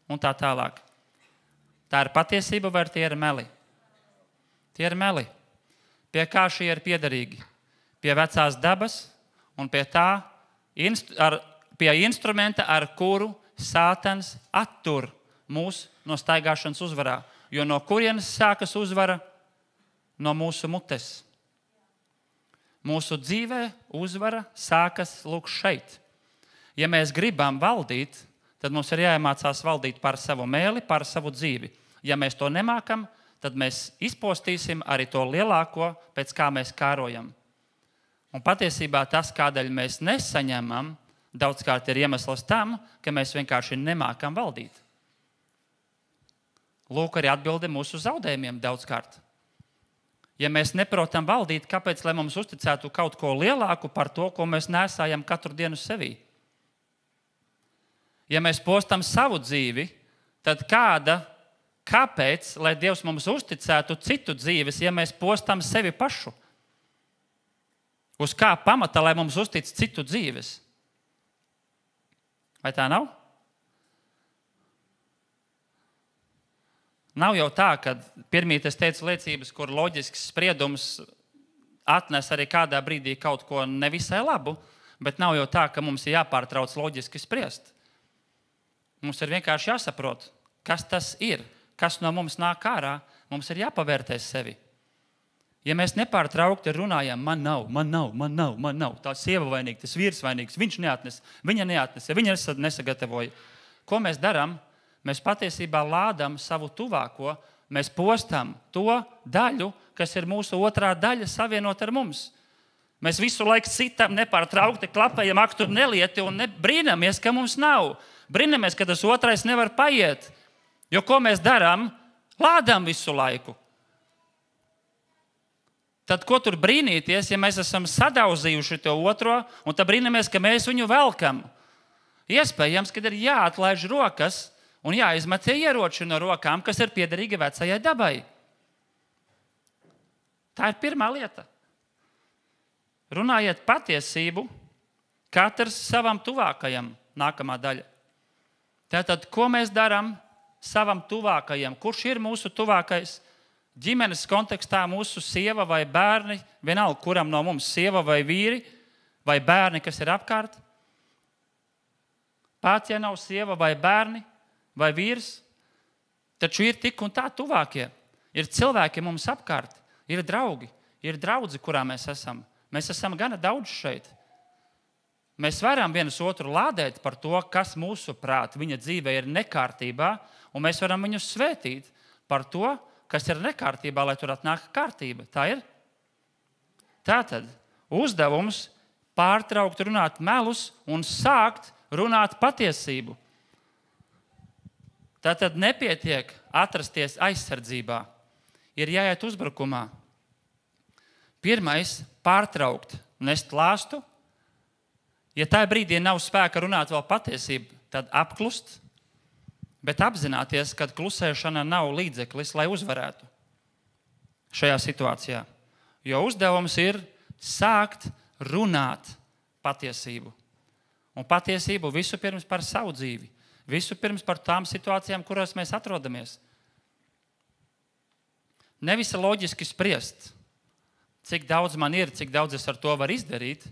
un tā tālāk. Tā ir patiesība vai tie ir meli? Tie ir meli. Pie kā šie ir piederīgi? Pie vecās dabas un pie instrumenta, ar kuru Sātans attur mūs no staigāšanas uzvarā. Jo no kurienes sākas uzvara? No mūsu mutes. Mūsu dzīvē uzvara sākas lūk šeit. Ja mēs gribam valdīt, tad mums ir jāiemācās valdīt par savu mēli, par savu dzīvi. Ja mēs to nemākam, tad mēs izpostīsim arī to lielāko, pēc kā mēs kārojam. Un patiesībā tas, kādēļ mēs nesaņemam, daudzkārt ir iemesls tam, ka mēs vienkārši nemākam valdīt. Lūk, arī atbilde mūsu zaudējumiem daudzkārt. Ja mēs neprotam valdīt, kāpēc, lai mums uzticētu kaut ko lielāku par to, ko mēs nesājam katru dienu sevī? Ja mēs postam savu dzīvi, tad kāpēc, lai Dievs mums uzticētu citu dzīves, ja mēs postam sevi pašu? Uz kā pamata, lai mums uztic citu dzīves? Vai tā nav? Nav jau tā, ka pirmīt es teicu liecības, kur loģisks spriedums atnes arī kādā brīdī kaut ko nevisai labu, bet nav jau tā, ka mums ir jāpārtrauc loģiski spriest. Mums ir vienkārši jāsaprot, kas tas ir, kas no mums nāk ārā, mums ir jāpavērtē sevi. Ja mēs nepārtraukti runājam, man nav, tā sieva vainīga, tas vīrs vainīgs, viņš neatnes, viņa neatnesa, viņa nesagatavoja. Ko mēs darām? Mēs patiesībā lādam savu tuvāko, mēs postam to daļu, kas ir mūsu otrā daļa savienot ar mums. Mēs visu laiku citam nepārtraukti klapējam, ak, tur nelieti un brīnamies, ka mums nav. Brīnamies, ka tas otrais nevar paiet. Jo ko mēs darām? Lādam visu laiku. Tad ko tur brīnīties, ja mēs esam sadauzījuši to otro, un tad brīnamies, ka mēs viņu velkam? Iespējams, ka ir jāatlaiž rokas un jāizmet ieroči no rokām, kas ir piederīgi vecajai dabai. Tā ir pirmā lieta. Runājiet patiesību, katrs savam tuvākajam, nākamā daļa. Tātad, ko mēs darām savam tuvākajam? Kurš ir mūsu tuvākais? Ģimenes kontekstā mūsu sieva vai bērni, vienalga, kuram no mums sieva vai vīri, vai bērni, kas ir apkārt. Pat, ja nav sieva vai bērni, vai vīrs, taču ir tik un tā tuvākie. Ir cilvēki mums apkārt, ir draugi, ir draudzi, kurā mēs esam. Mēs esam gana daudz šeit. Mēs varam vienus otru lādēt par to, kas mūsu prāt viņa dzīvē ir nekārtībā, un mēs varam viņus svētīt par to, kas ir nekārtībā, lai tur atnāk kārtība. Tā ir? Tātad uzdevums pārtraukt runāt melus un sākt runāt patiesību. Tātad nepietiek atrasties aizsardzībā. Ir jāiet uzbrukumā. Pirmais – pārtraukt, nest lāstu. Ja tajā brīdī nav spēka runāt vēl patiesību, tad apklust, bet apzināties, ka klusēšana nav līdzeklis, lai uzvarētu šajā situācijā. Jo uzdevums ir sākt runāt patiesību. Un patiesību vispirms par savu dzīvi. Vispirms par tām situācijām, kurās mēs atrodamies. Nevis loģiski spriest, cik daudz man ir, cik daudz es ar to varu izdarīt,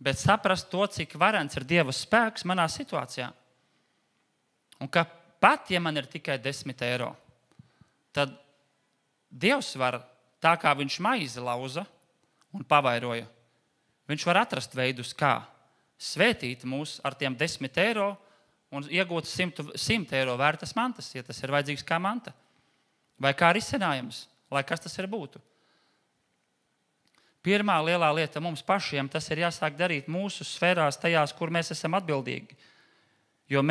bet saprast to, cik varens ir Dieva spēks manā situācijā. Un ka pat, ja man ir tikai 10 eiro, tad Dievs var, tā kā viņš maizi lauza un pavairoja, viņš var atrast veidus, kā svētīt mūs ar tiem 10 eiro un iegūt 100 eiro vērtas mantas, ja tas ir vajadzīgs kā manta. Vai kā risinājums, lai kas tas ir būtu. Pirmā lielā lieta mums pašiem, tas ir jāsāk darīt mūsu sfērās, tajās, kur mēs esam atbildīgi. Jo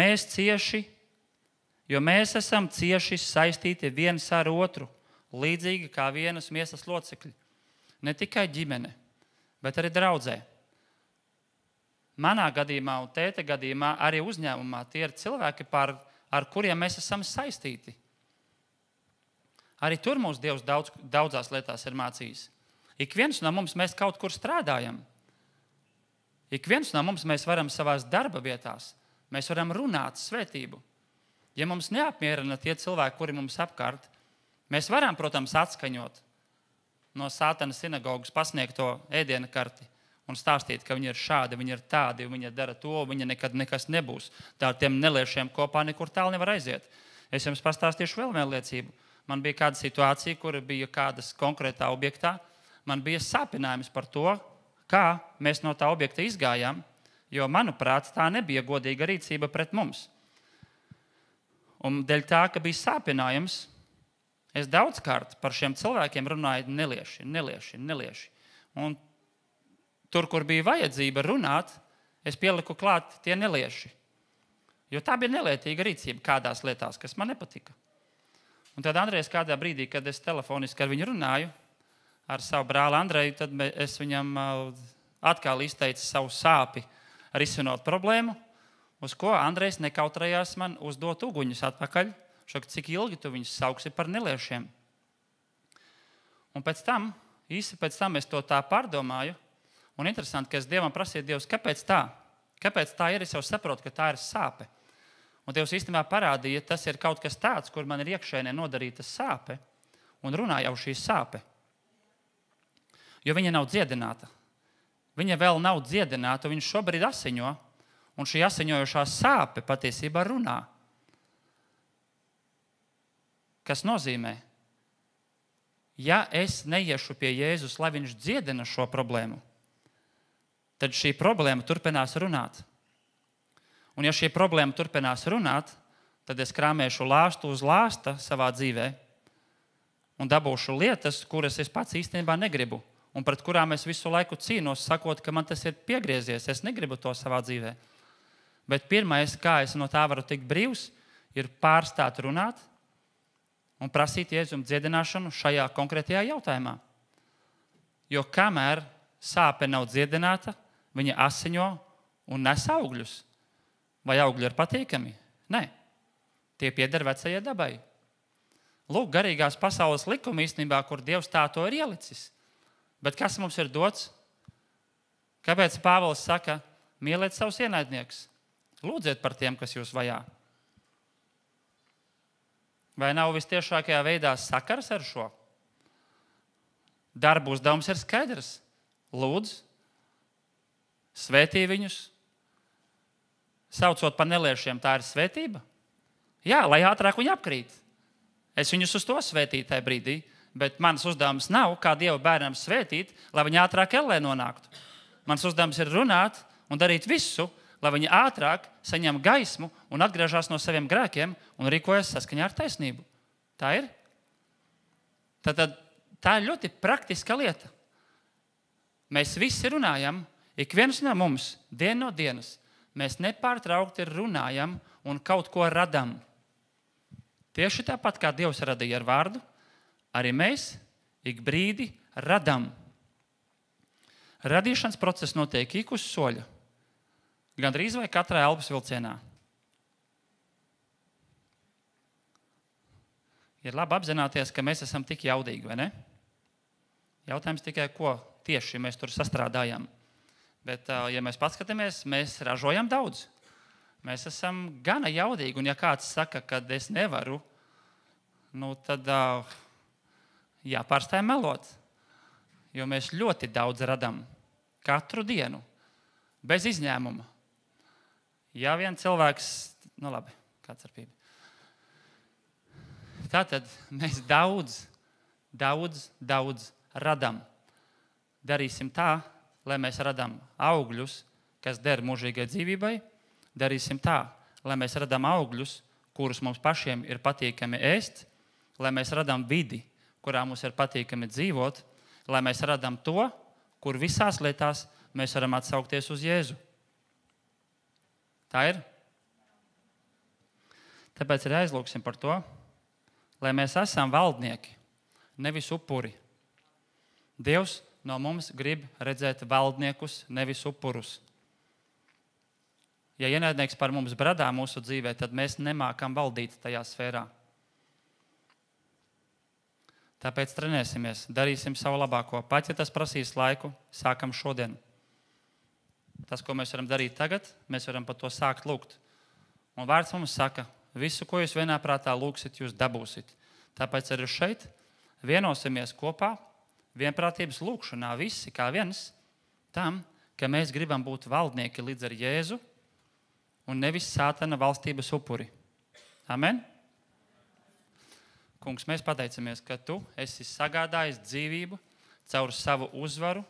mēs esam cieši saistīti viens ar otru, līdzīgi kā vienas miesas locekļi. Ne tikai ģimene, bet arī draudzē. Manā gadījumā un tēta gadījumā arī uzņēmumā tie ir cilvēki, ar kuriem mēs esam saistīti. Arī tur mūs Dievs daudzās lietās ir mācījis. Ik viens no mums mēs kaut kur strādājam. Ik viens no mums mēs varam savās darba vietās, mēs varam runāt svētību. Ja mums neapmierina tie cilvēki, kuri mums apkārt, mēs varam, protams, atskaņot no Sātana sinagogas pasniegto ēdiena karti un stāstīt, ka viņi ir šādi, viņi ir tādi, viņi dara to, viņi nekad nekas nebūs. Tā ar tiem neliešiem kopā nekur tālu nevar aiziet. Es jums pastāstīšu vēl vienu liecību. Man bija kāda situācija, kura bija kādas konkrētā objektā. Man bija sāpinājums par to, kā mēs no tā objekta izgājām, jo, manuprāt, tā nebija godīga rīcība pret mums. Un dēļ tā, ka bija sāpinājums, es daudzkārt par šiem cilvēkiem runāju nelieši. Un tur, kur bija vajadzība runāt, es pieliku klāt tie nelieši. Jo tā bija nelietīga rīcība kādās lietās, kas man nepatika. Un tad Andrejs kādā brīdī, kad es telefoniski ar viņu runāju, ar savu brāli Andreju, tad es viņam atkal izteicu savu sāpi risinot problēmu, uz ko Andrejs nekautrējās man uzdot uguņus atpakaļ, cik ilgi tu viņus sauksi par neliešiem. Un pēc tam es to tā pārdomāju, un interesanti, ka es Dievam prasīju, Dievs, kāpēc tā? Kāpēc tā ir? Es jau saprotu, ka tā ir sāpe. Un Dievs īstenībā parādīja, tas ir kaut kas tāds, kur man ir iekšēnē nodarīta sāpe, un runā jau šī sāpe. Jo viņa nav dziedināta. Viņa vēl nav dziedināta, viņa šobrīd asiņo, un šī asiņojošā sāpe patiesībā runā. Kas nozīmē, ja es neiešu pie Jēzus, lai viņš dziedina šo problēmu, tad šī problēma turpinās runāt. Un ja šī problēma turpinās runāt, tad es krāmēšu lāstu uz lāsta savā dzīvē un dabūšu lietas, kuras es pats īstenībā negribu un pret kurām es visu laiku cīnos, sakot, ka man tas ir piegriezies. Es negribu to savā dzīvē. Bet pirmais, kā es no tā varu tikt brīvs, ir pārstāt runāt un prasīt Jēzum dziedināšanu šajā konkrētajā jautājumā. Jo kamēr sāpe nav dziedināta, viņa asiņo un nes augļus. Vai augļi ir patīkami? Nē. Tie pieder vecajai dabai. Lūk, garīgās pasaules likumi īstenībā, kur Dievs tā to ir ielicis. Bet kas mums ir dots? Kāpēc Pāvils saka, mīliet savus ienaidniekus? Lūdziet par tiem, kas jūs vajā. Vai nav vistiešākajā veidā sakars ar šo? Darba uzdevums ir skaidrs. Lūdz, svētī viņus. Saucot par neliešiem, tā ir svētība? Jā, lai ātrāk viņi apkrīt. Es viņus uz to svētīju tajā brīdī, bet mans uzdevums nav, kā Dieva bērnam svētīt, lai viņi ātrāk ellē nonāktu. Mans uzdevums ir runāt un darīt visu, lai viņi ātrāk saņem gaismu un atgriežas no saviem grēkiem un rīkojas saskaņā ar taisnību. Tā ir? Tad tā ir ļoti praktiska lieta. Mēs visi runājam, ik viens no mums, dienu no dienas, mēs nepārtraukti runājam un kaut ko radam. Tieši tāpat, kā Dievs radīja ar vārdu, arī mēs ik brīdi radam. Radīšanas process notiek ik uz soļa, gandrīz vai katrā elpas vilcienā. Ir labi apzināties, ka mēs esam tik jaudīgi, vai ne? Jautājums tikai, ko tieši mēs tur sastrādājam. Bet, ja mēs paskatāmies, mēs ražojam daudz. Mēs esam gana jaudīgi, un ja kāds saka, ka es nevaru, tad jāpārstāj melot. Jo mēs ļoti daudz radam katru dienu, bez izņēmuma. Ja vien cilvēks, labi, kāds starpība. Tātad mēs daudz radam. Darīsim tā, lai mēs radam augļus, kas der mūžīgai dzīvībai. Darīsim tā, lai mēs radam augļus, kurus mums pašiem ir patīkami ēst, lai mēs radam vidi, kurā mums ir patīkami dzīvot, lai mēs radam to, kur visās lietās mēs varam atsaukties uz Jēzu. Tā ir? Tāpēc ir aizlūksim par to, lai mēs esam valdnieki, nevis upuri. Dievs no mums grib redzēt valdniekus, nevis upurus. Ja ienaidnieks par mums bradā mūsu dzīvē, tad mēs nemākam valdīt tajā sfērā. Tāpēc trenēsimies, darīsim savu labāko. Pat, ja tas prasīs laiku, sākam šodien. Tas, ko mēs varam darīt tagad, mēs varam par to sākt lūgt. Un vārds mums saka, visu, ko jūs vienā prātā lūgsit, jūs dabūsit. Tāpēc arī šeit vienosimies kopā, vienprātības lūgšanā, visi kā viens, tam, ka mēs gribam būt valdnieki līdz ar Jēzu un nevis sātana valstības upuri. Amen? Kungs, mēs pateicamies, ka tu esi sagādājis dzīvību caur savu uzvaru.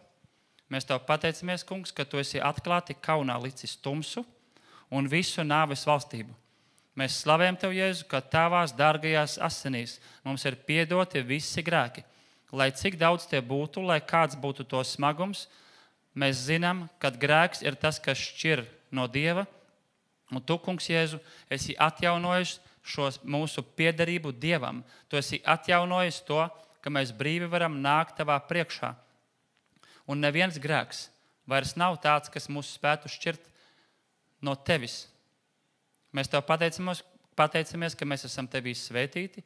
Mēs tev pateicamies, kungs, ka tu esi atklāti kaunā licis tumsu un visu nāves valstību. Mēs slavējam tev, Jēzu, ka tavās dārgajās asinīs mums ir piedoti visi grēki. Lai cik daudz tie būtu, lai kāds būtu to smagums, mēs zinām, ka grēks ir tas, kas šķir no Dieva. Un tu, kungs Jēzu, esi atjaunojis šo mūsu piederību Dievam. Tu esi atjaunojis to, ka mēs brīvi varam nākt tavā priekšā. Un neviens grēks vairs nav tāds, kas mūs spētu šķirt no tevis. Mēs tev pateicamies, ka mēs esam tevī svētīti,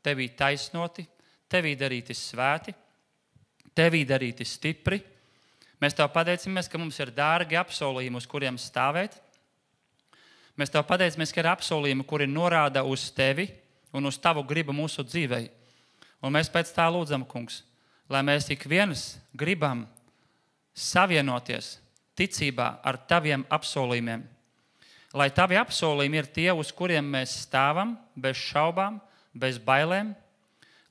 tevī taisnoti, tevī darīti svēti, tevī darīti stipri. Mēs tev pateicamies, ka mums ir dārgi apsolījumi, uz kuriem stāvēt. Mēs tev pateicamies, ka ir apsolījumi, kuri norāda uz tevi un uz tavu gribu mūsu dzīvei. Un mēs pēc tā lūdzam, kungs, lai mēs ik viens gribam savienoties ticībā ar taviem apsolījumiem. Lai tavi apsolījumi ir tie, uz kuriem mēs stāvam, bez šaubām, bez bailēm.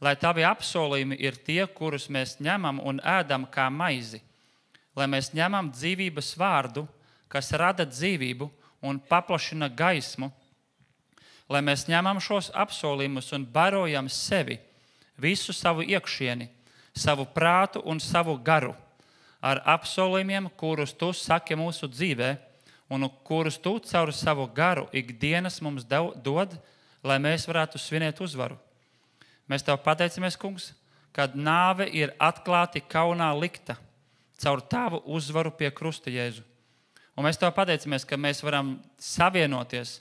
Lai tavi apsolījumi ir tie, kurus mēs ņemam un ēdam kā maizi. Lai mēs ņemam dzīvības vārdu, kas rada dzīvību un paplašina gaismu, lai mēs ņemam šos apsolījumus un barojam sevi, visu savu iekšieni, savu prātu un savu garu, ar apsolījumiem, kurus tu saki mūsu dzīvē, un kurus tu caur savu garu ikdienas mums dod, lai mēs varētu svinēt uzvaru. Mēs tev pateicamies, kungs, kad nāve ir atklāti kaunā likta caur tavu uzvaru pie krusta, Jēzu. Un mēs tev pateicamies, ka mēs varam savienoties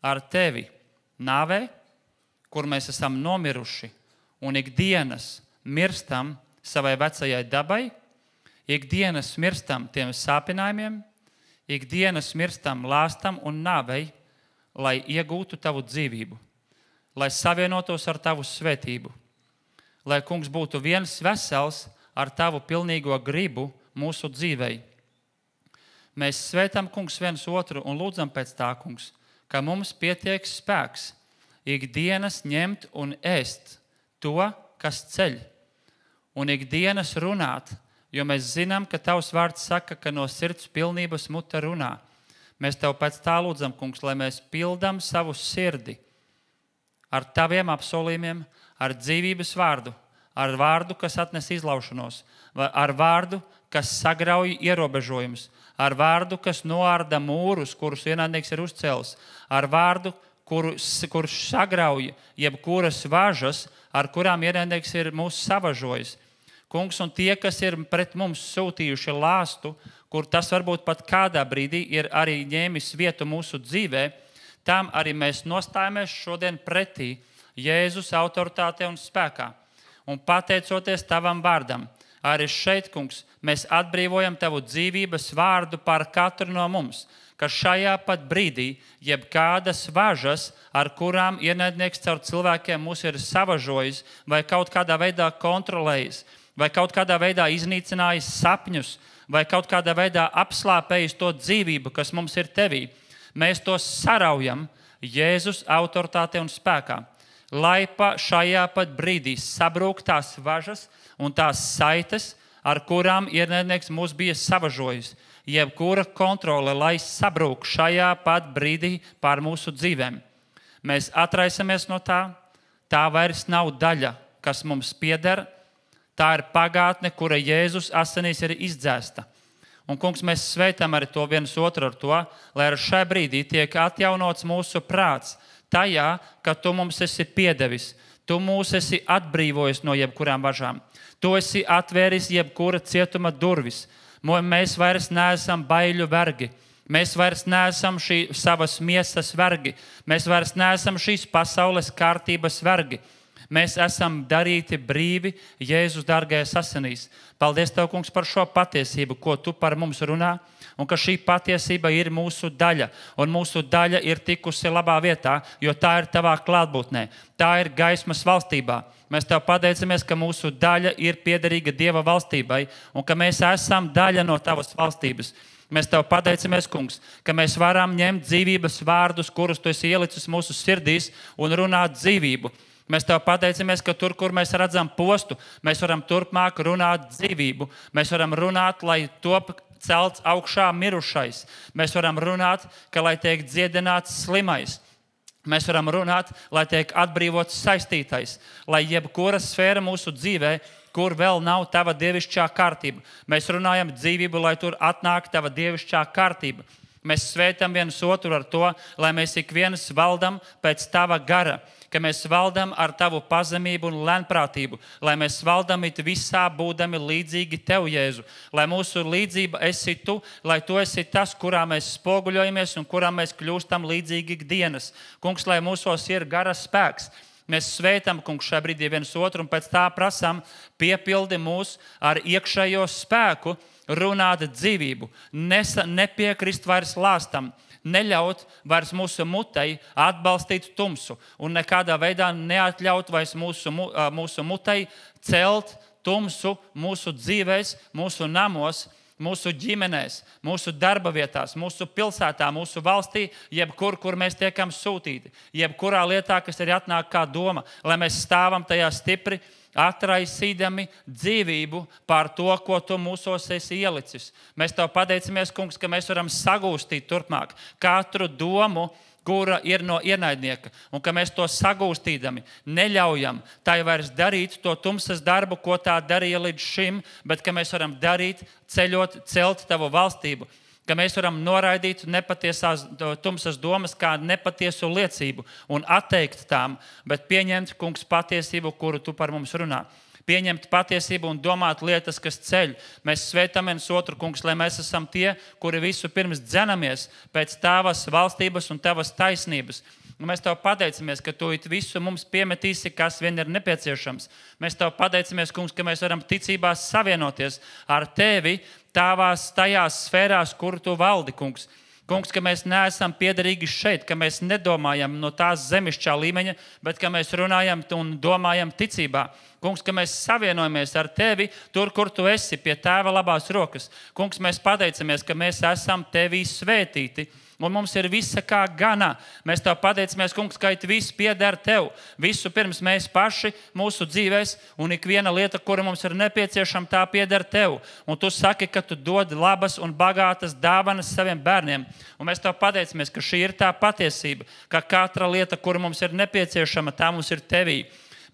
ar tevi nāvē, kur mēs esam nomiruši un ikdienas mirstam savai vecajai dabai, ikdienas mirstam tiem sāpinājumiem, ikdienas mirstam lāstam un nāvei, lai iegūtu tavu dzīvību, lai savienotos ar tavu svētību, lai, kungs, būtu viens vesels ar tavu pilnīgo gribu mūsu dzīvei. Mēs svētam, kungs, viens otru un lūdzam pēc tā, kungs, ka mums pietiek spēks ikdienas ņemt un ēst to, kas ceļ, un ikdienas runāt, jo mēs zinām, ka tavs vārds saka, ka no sirds pilnības muta runā. Mēs tev pēc tā lūdzam, kungs, lai mēs pildam savu sirdi ar taviem apsolījumiem, ar dzīvības vārdu, ar vārdu, kas atnes izlaušanos, ar vārdu, kas sagrauj ierobežojumus, ar vārdu, kas noārda mūrus, kurus ienaidnieks ir uzcēlis, ar vārdu, kurš sagrauj jebkuras važas, ar kurām ienaidnieks ir mūs savažojis. Kungs, un tie, kas ir pret mums sūtījuši lāstu, kur tas varbūt pat kādā brīdī ir arī ņēmis vietu mūsu dzīvē, tam arī mēs nostājamies šodien pretī Jēzus autoritātei un spēkā. Un pateicoties tavam vārdam, arī šeit, kungs, mēs atbrīvojam tavu dzīvības vārdu par katru no mums, ka šajā pat brīdī jebkādas važas, ar kurām ienaidnieks caur cilvēkiem mūs ir savažojis vai kaut kādā veidā kontrolējis, vai kaut kādā veidā iznīcinājis sapņus, vai kaut kādā veidā apslāpējis to dzīvību, kas mums ir tevī, mēs to saraujam Jēzus autoritāte un spēkā. Lai šajā pat brīdī sabrūk tās važas un tās saites, ar kurām ienaidnieks mūs bija savažojis. Jebkura kontrole, lai sabrūk šajā pat brīdī pār mūsu dzīvēm. Mēs atraisamies no tā. Tā vairs nav daļa, kas mums pieder. Tā ir pagātne, kura Jēzus asinīs ir izdzēsta. Un, kungs, mēs sveitam arī to viens otru ar to, lai ar šai brīdī tiek atjaunots mūsu prāts tajā, ka tu mums esi piedevis. Tu mūs esi atbrīvojis no jebkurām važām. Tu esi atvēris jebkura cietuma durvis. Mēs vairs neesam baiļu vergi. Mēs vairs neesam savas miesas vergi. Mēs vairs neesam šīs pasaules kārtības vergi. Mēs esam darīti brīvi Jēzus dārgajās asinīs. Paldies Tev, kungs, par šo patiesību, ko Tu par mums runā, un ka šī patiesība ir mūsu daļa, un mūsu daļa ir tikusi labā vietā, jo tā ir Tavā klātbūtnē. Tā ir gaismas valstībā. Mēs Tev pateicamies, ka mūsu daļa ir piederīga Dieva valstībai, un ka mēs esam daļa no Tavas valstības. Mēs Tev pateicamies, kungs, ka mēs varam ņemt dzīvības vārdus, kurus Tu esi ielicis mūsu sirdīs, un runāt dzīvību. Mēs Tev pateicamies, ka tur, kur mēs redzam postu, mēs varam turpmāk runāt dzīvību. Mēs varam runāt, lai top celts augšā mirušais. Mēs varam runāt, ka lai tiek dziedināts slimais. Mēs varam runāt, lai tiek atbrīvots saistītais. Lai jebkura sfēra mūsu dzīvē, kur vēl nav Tava dievišķā kārtība. Mēs runājam dzīvību, lai tur atnāk Tava dievišķā kārtība. Mēs svētam viens otru ar to, lai mēs ik viens valdam pēc Tava gara. Ka mēs valdam ar Tavu pazemību un lēnprātību, lai mēs valdam it visā būdami līdzīgi Tev, Jēzu, lai mūsu līdzība esi Tu, lai Tu esi tas, kurā mēs spoguļojamies un kurā mēs kļūstam līdzīgi ikdienas. Kungs, lai mūsos ir gara spēks. Mēs svētam, kungs, šajā brīdī viens otru un pēc tā prasam piepildi mūs ar iekšējo spēku, runāt dzīvību, nepiekrist vairs lāstam. Neļaut vairs mūsu mutei atbalstīt tumsu un nekādā veidā neatļaut vairs mūsu mutei celt tumsu mūsu dzīvēs, mūsu namos, mūsu ģimenēs, mūsu darba vietās, mūsu pilsētā, mūsu valstī, jebkur, kur mēs tiekam sūtīti, jebkurā lietā, kas ir atnāk kā doma, lai mēs stāvam tajā stipri, atraisīdami dzīvību par to, ko Tu mūsos esi ielicis. Mēs Tev pateicamies, kungs, ka mēs varam sagūstīt turpmāk katru domu, kura ir no ienaidnieka, un ka mēs to sagūstīdami neļaujam tai vairs darīt to tumsas darbu, ko tā darīja līdz šim, bet ka mēs varam darīt, celt Tavu valstību. Ka mēs varam noraidīt nepatiesās tumsas domas kā nepatiesu liecību un atteikt tām, bet pieņemt, kungs, patiesību, kuru Tu par mums runā. Pieņemt patiesību un domāt lietas, kas ceļ. Mēs svētam viens otru, kungs, lai mēs esam tie, kuri visu pirms dzenamies pēc Tavas valstības un Tavas taisnības. Un mēs Tev pateicamies, ka Tu visu mums piemetīsi, kas vien ir nepieciešams. Mēs Tev pateicamies, kungs, ka mēs varam ticībā savienoties ar Tevi tajās sfērās, kur Tu valdi, kungs. Kungs, ka mēs neesam piederīgi šeit, ka mēs nedomājam no tās zemišķā līmeņa, bet ka mēs runājam un domājam ticībā. Kungs, ka mēs savienojamies ar Tevi tur, kur Tu esi, pie Tēva labās rokas. Kungs, mēs pateicamies, ka mēs esam Tevī svētīti. Un mums ir visa kā gana. Mēs Tev pateicamies, kungs, ka viss pieder Tev. Visu pirms mēs paši mūsu dzīvēs, un ikviena lieta, kura mums ir nepieciešama, tā pieder Tev. Un Tu saki, ka Tu dod labas un bagātas dāvanas saviem bērniem. Un mēs Tev pateicamies, ka šī ir tā patiesība, ka katra lieta, kura mums ir nepieciešama, tā mums ir Tevī.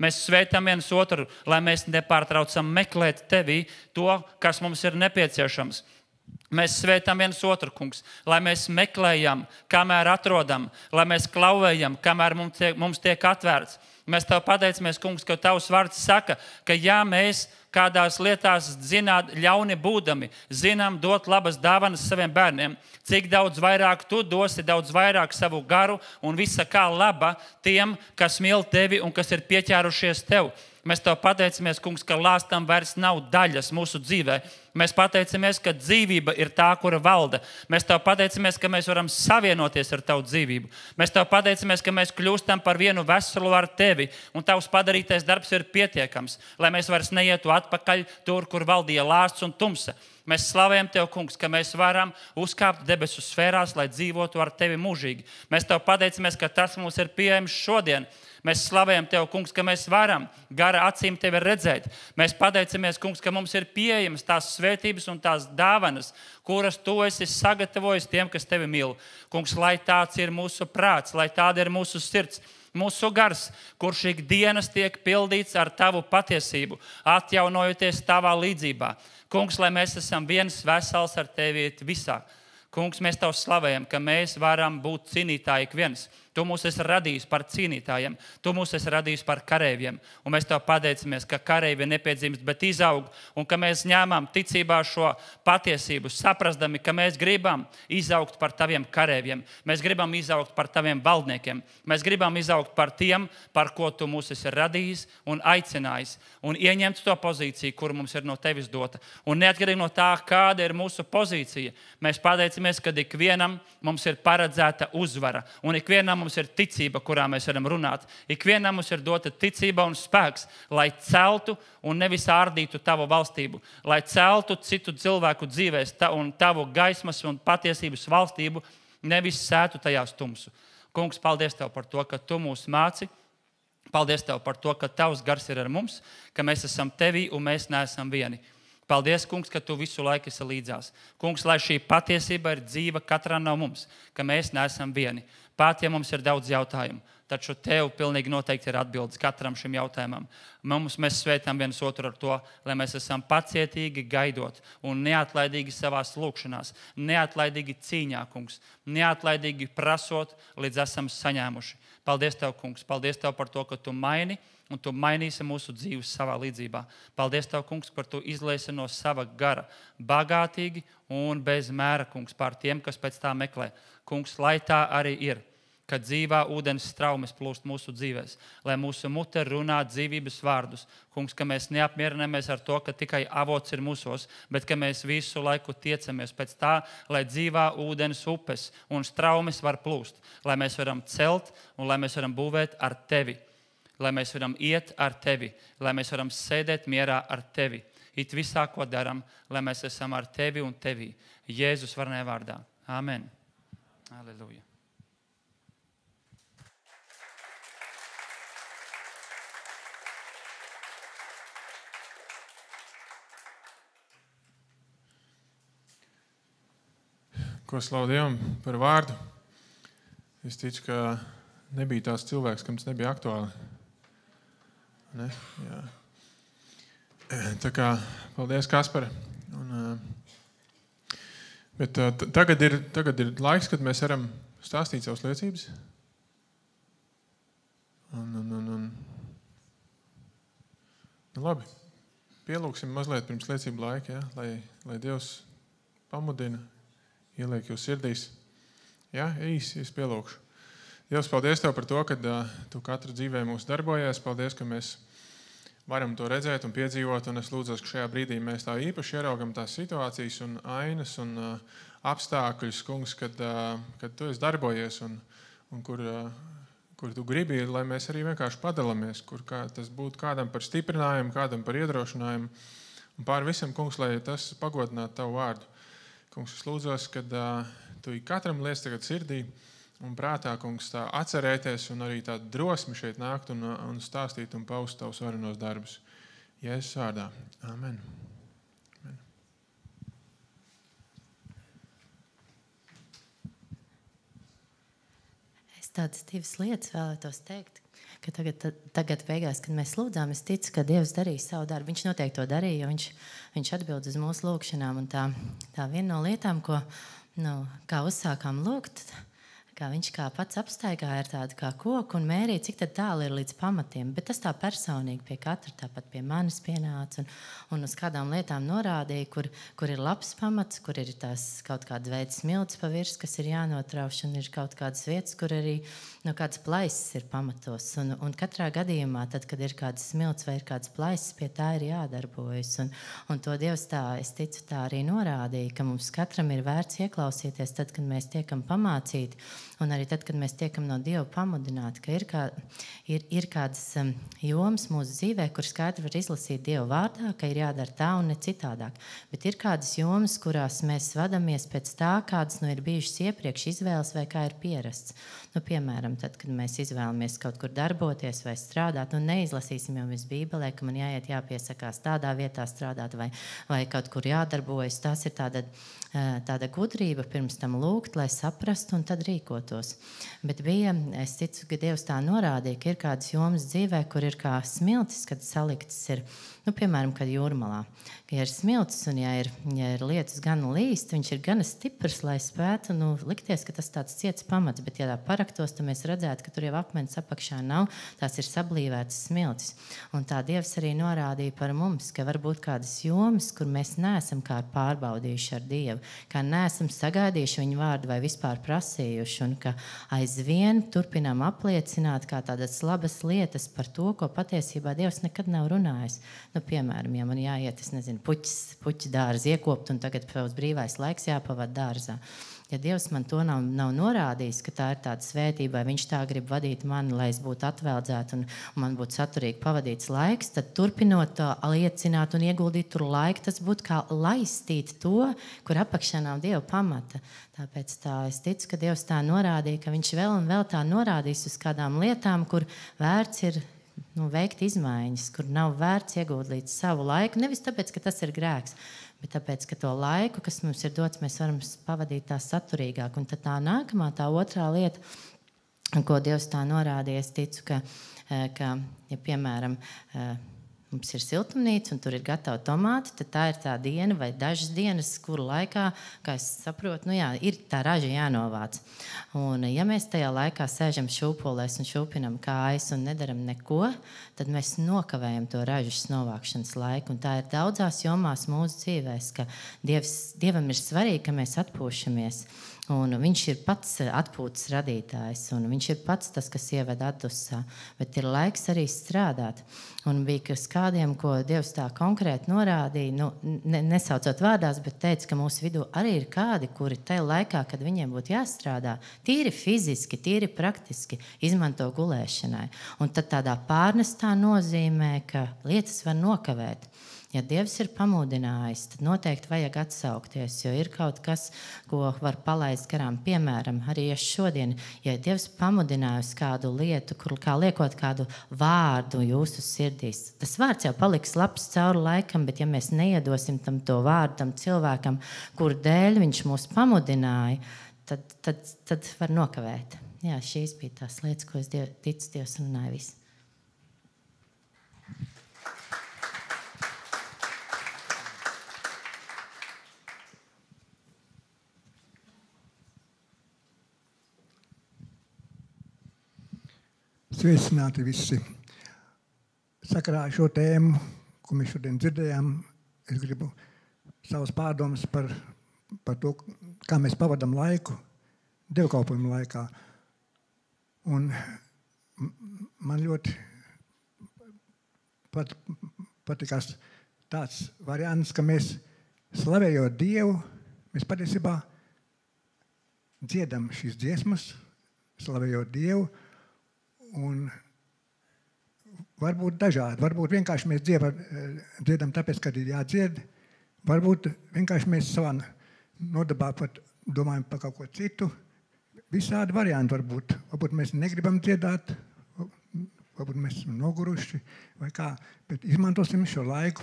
Mēs svētam viens otru, lai mēs nepārtraucam meklēt Tevī to, kas mums ir nepieciešams. Mēs svētam viens otru, kungs, lai mēs meklējam, kamēr atrodam, lai mēs klauvējam, kamēr mums tiek atvērts. Mēs Tev pateicamies, kungs, ka Tavs vārds saka, ka ja mēs kādās lietās ļauni būdami, zinām dot labas dāvanas saviem bērniem, cik daudz vairāk Tu dosi, daudz vairāk savu garu un visa kā laba tiem, kas mīl Tevi un kas ir pieķērušies Tev. Mēs Tev pateicamies, Kungs, ka lāstam vairs nav daļas mūsu dzīvē. Mēs pateicamies, ka dzīvība ir tā, kura valda. Mēs Tev pateicamies, ka mēs varam savienoties ar Tavu dzīvību. Mēs Tev pateicamies, ka mēs kļūstam par vienu veselu ar Tevi, un Tavs padarītais darbs ir pietiekams, lai mēs vairs neietu atpakaļ tur, kur valdīja lāsts un tumsa. Mēs slavējam Tev, Kungs, ka mēs varam uzkāpt debesu sfērās, lai dzīvotu ar Tevi mūžīgi. Mēs Tev pateicamies, ka tas mums ir pieejams šodien. Mēs slavējam Tev, Kungs, ka mēs varam gara acīm Tevi redzēt. Mēs pateicamies, Kungs, ka mums ir pieejamas tās svētības un tās dāvanas, kuras Tu esi sagatavojis tiem, kas Tevi mīl. Kungs, lai tāds ir mūsu prāts, lai tāda ir mūsu sirds, mūsu gars, kurš ikdienas tiek pildīts ar Tavu patiesību, atjaunojoties Tavā līdzībā. Kungs, lai mēs esam viens vesels ar Tevi visā. Kungs, mēs Tev slavējam, ka mēs varam būt cīnītāji ik viens. Tu mūs esi radījis par cīnītājiem, Tu mūs esi radījis par kareiviem. Un mēs Tev pateicamies, ka kareivi nepiedzimst, bet izaug, un ka mēs ņēmām ticībā šo patiesību, saprastami, ka mēs gribam izaugt par Taviem kareiviem. Mēs gribam izaugt par Taviem valdniekiem. Mēs gribam izaugt par tiem, par ko Tu mūs esi radījis un aicinājis, un ieņemt to pozīciju, kur mums ir no Tevis dota. Un neatkarīgi no tā, kāda ir mūsu pozīcija, mēs pateicamies, ka ikvienam mums ir paredzēta uzvara, un ikvienam mums ir ticība, kurā mēs varam runāt. Ikvienam mums ir dota ticība un spēks, lai celtu un nevis ārdītu Tavu valstību, lai celtu citu cilvēku dzīvēs un Tavu gaismas un patiesības valstību, nevis sētu tajās tumsu. Kungs, paldies Tev par to, ka Tu mūs māci. Paldies Tev par to, ka Tavs gars ir ar mums, ka mēs esam Tevī un mēs neesam vieni. Paldies, Kungs, ka Tu visu laiku esi līdzās. Kungs, lai šī patiesība ir dzīva katrā no mums, ka mēs neesam vieni. Pat ja mums ir daudz jautājumu, taču Tev pilnīgi noteikti ir atbildes katram šim jautājumam. Mēs svētām viens otru ar to, lai mēs esam pacietīgi gaidot un neatlaidīgi savās lūkšanās, neatlaidīgi cīņā, Kungs, neatlaidīgi prasot, līdz esam saņēmuši. Paldies Tev, Kungs, paldies Tev par to, ka Tu maini un Tu mainīsi mūsu dzīves savā līdzībā. Paldies Tev, Kungs, par Tu izliesi no sava gara bagātīgi un bez mēra, Kungs, pār tiem, kas pēc tā meklē. Kungs, lai tā arī ir, ka dzīvā ūdens straumes plūst mūsu dzīvēs, lai mūsu mute runā dzīvības vārdus. Kungs, ka mēs neapmierinamies ar to, ka tikai avots ir mūsos, bet ka mēs visu laiku tiecamies pēc tā, lai dzīvā ūdens upes un straumes var plūst, lai mēs varam celt un lai mēs varam būvēt ar Tevi, lai mēs varam iet ar Tevi, lai mēs varam sēdēt mierā ar Tevi. It visā, ko daram, lai mēs esam ar Tevi un Tevī. Jēzus varnē vārdā. Amen. Halleluja. Ko slavu Dievam par vārdu. Es ticu, ka nebija tās cilvēks, kam tas nebija aktuāli. Ne? Jā. Tā kā, paldies, Kaspar. Bet tagad ir laiks, kad mēs varam stāstīt savas liecības. Nu, labi, pielūksim mazliet pirms liecību laika, ja? lai Dievs pamudina, ieliek jūs sirdīs. Ja? Īsi, es pielūkšu. Dievs, paldies Tev par to, ka Tu katru dzīvē mūs darbojies. Paldies, ka mēs varam to redzēt un piedzīvot, un es lūdzos, ka šajā brīdī mēs tā īpaši ieraugam tās situācijas un ainas un apstākļus, Kungs, kad Tu esi darbojies un kur Tu gribi, lai mēs arī vienkārši padalāmies, kur tas būtu kādam par stiprinājumu, kādam par iedrošinājumu, un pār visam, Kungs, lai tas pagodinātu Tavu vārdu. Kungs, es lūdzos, ka Tu katram liec tagad sirdī un prātā, Kungs, tā atcerēties un arī tā drosmi šeit nākt un stāstīt un paust Tavus varenos darbus. Jēzus vārdā. Amen. Amen. Es tādas divas lietas vēlētos teikt, ka tagad beigās, kad mēs lūdzām, es ticu, ka Dievs darīs savu darbu. Viņš noteikti to darīja, jo viņš atbild uz mūsu lūkšanām. Un tā viena no lietām, ko kā uzsākām lūgt, Kā viņš kā pats apstaigāja ar tādu kā koku un mērīja, cik tālu ir līdz pamatiem. Bet tas tā personīgi pie katra, tāpat pie manis pienāca un uz kādām lietām norādīja, kur ir labs pamats, kur ir tās kaut kāda veida smilts pa virs, kas ir jānotrauš, un ir kaut kādas vietas, kur arī kādas plaisas ir pamatos. Un katrā gadījumā, tad, kad ir kāds smilts vai ir kāds plaisas, pie tā ir jādarbojas. Un to Dievs tā, es ticu, tā arī norādīja, ka mums katram ir vērts ieklausīties tad, kad mēs tiekam pamācīti. Un arī tad, kad mēs tiekam no Dieva pamudināti, ka ir kādas jomas mūsu dzīvē, kur skaidri var izlasīt Dieva vārdā, ka ir jādara tā un ne citādāk. Bet ir kādas jomas, kurās mēs vadamies pēc tā, kādas ir bijušas iepriekš izvēles vai kā ir pierasts. Piemēram, tad, kad mēs izvēlamies kaut kur darboties vai strādāt, neizlasīsim jau mēs Bībelē, ka man jāiet jāpiesakās tādā vietā strādāt vai kaut kur jādarbojas. Tas ir tāda gudrība pirms tam lūgt, lai saprastu un tad rīkotos. Bet es ticu, ka Dievs tā norādīja, ka ir kādas jomas dzīvē, kur ir kā smiltis, kad saliktas ir, piemēram, kad jūrmalā. Ka ja ir smiltis un ja ir lietus gan līst, viņš ir gana stiprs, lai spētu likties, ka tas tāds ciets pamats, bet ja tā paraktos, tad mēs redzētu, ka tur jau akmens apakšā nav, tās ir sablīvētas smiltis. Un tā Dievs arī norādīja par mums, ka var būt kādas jomas, kur mēs neesam kā pārbaudījuši ar Dievu, kā neesam sagaidījuši viņu vārdu vai vispār prasījuši, un ka aizvien turpinām apliecināt kā tādas labas lietas par to, ko patiesībā Dievs nekad nav runājis. Piemēram, ja man jāiet, puķis dārza iekopt, un tagad uz brīvais laiks jāpavada dārzā. Ja Dievs man to nav norādījis, ka tā ir tāda svētība, vai viņš tā grib vadīt mani, lai es būtu atveldzēta un man būtu saturīgi pavadīts laiks, tad turpinot to liecināt un ieguldīt tur laiku, tas būtu kā laistīt to, kur apakšā nav Dieva pamata. Tāpēc es ticu, ka Dievs tā norādīja, ka viņš vēl un vēl tā norādīs uz kādām lietām, kur vērts ir veikt izmaiņas, kur nav vērts ieguldīt savu laiku. Nevis tāpēc, ka tas ir grēks, bet tāpēc, ka to laiku, kas mums ir dots, mēs varam pavadīt tā saturīgāk. Un tad tā nākamā, tā otrā lieta, ko Dievs tā norādīja, es ticu, ka ja piemēram mums ir siltumnīca un tur ir gatavi tomāti, tad tā ir tā diena vai dažas dienas, kuru laikā, kā es saprotu, ir tā raža jānovāc. Un ja mēs tajā laikā sēžam šūpolēs un šūpinam kājas un nedaram neko, tad mēs nokavējam to ražas novākšanas laiku. Un tā ir daudzās jomās mūsu dzīvēs, ka Dievam ir svarīgi, ka mēs atpūšamies. Un viņš ir pats atpūtas radītājs, un viņš ir pats tas, kas ieved atdusā, bet ir laiks arī strādāt. Un bija kas kādiem, ko Dievs tā konkrēti norādīja, nesaucot vārdās, bet teica, ka mūsu vidū arī ir kādi, kuri tajā laikā, kad viņiem būtu jāstrādā, tīri fiziski, tīri praktiski izmanto gulēšanai. Un tad tādā pārnestā nozīmē, ka lietas var nokavēt. Ja Dievs ir pamudinājis, tad noteikti vajag atsaukties, jo ir kaut kas, ko var palaist garām. Piemēram, arī šodien, ja Dievs pamudinājusi kādu lietu, kur kā liekot kādu vārdu jūsu sirdīs, tas vārds jau paliks labs cauri laikam, bet ja mēs neiedosim to vārdu tam cilvēkam, kur dēļ viņš mūs pamudināja, tad var nokavēt. Jā, šīs bija tās lietas, ko es ticu, Dievs runāja visu. Sveicināti visi. Sakarā ar šo tēmu, ko mēs šodien dzirdējām, es gribu savas pārdomas par to, kā mēs pavadām laiku dievkalpojumu laikā. Un man ļoti patikās tāds variants, ka mēs slavējot Dievu, mēs patiesībā dziedam šīs dziesmas, slavējot Dievu. Un varbūt dažādi. Varbūt vienkārši mēs dziedam tāpēc, kad ir jādzied. Varbūt vienkārši mēs savā nodabā pat domājam par kaut ko citu. Visādi varianti varbūt. Varbūt mēs negribam dziedāt, varbūt mēs esam noguruši vai kā. Bet izmantosim šo laiku,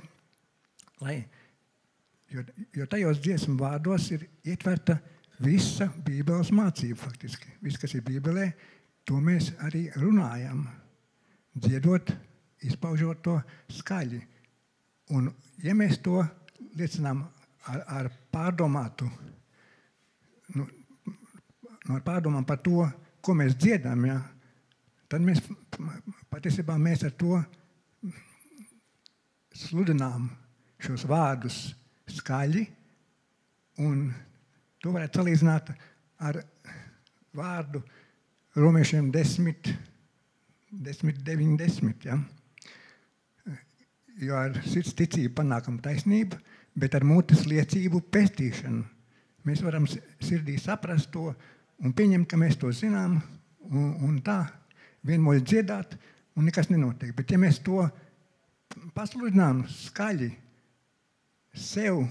jo tajos dziesmu vārdos ir ietverta visa Bībeles mācība faktiski. Viss, kas ir Bībelē, to mēs arī runājam, dziedot, izpaužot to skaļi. Un ja mēs to liecinām ar pārdomātu ar pārdomām par to, ko mēs dziedam, ja, tad mēs patiesībā mēs ar to sludinām šos vārdus skaļi, un to varētu salīdzināt ar vārdu Romiešiem 10, 9, 10. Ja? Jo ar sirds ticību panākam taisnību, bet ar mutes liecību pestīšanu. Mēs varam sirdī saprast to un pieņemt, ka mēs to zinām, un tā vienmoļ dziedāt, un nekas nenotiek. Bet ja mēs to pasludinām skaļi sev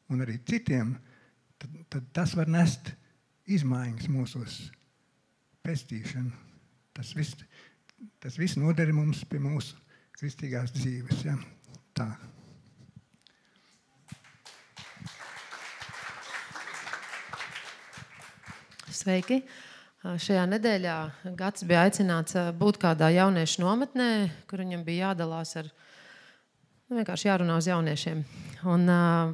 un arī citiem, tad tas var nest izmaiņas mūsos, pestīšanu. Tas viss noder mums pie mūsu kristīgās dzīves. Ja? Tā. Sveiki! Šajā nedēļā Gatis bija aicināts būt kādā jauniešu nometnē, kur viņam bija jādalās ar, vienkārši jārunā uz jauniešiem. Un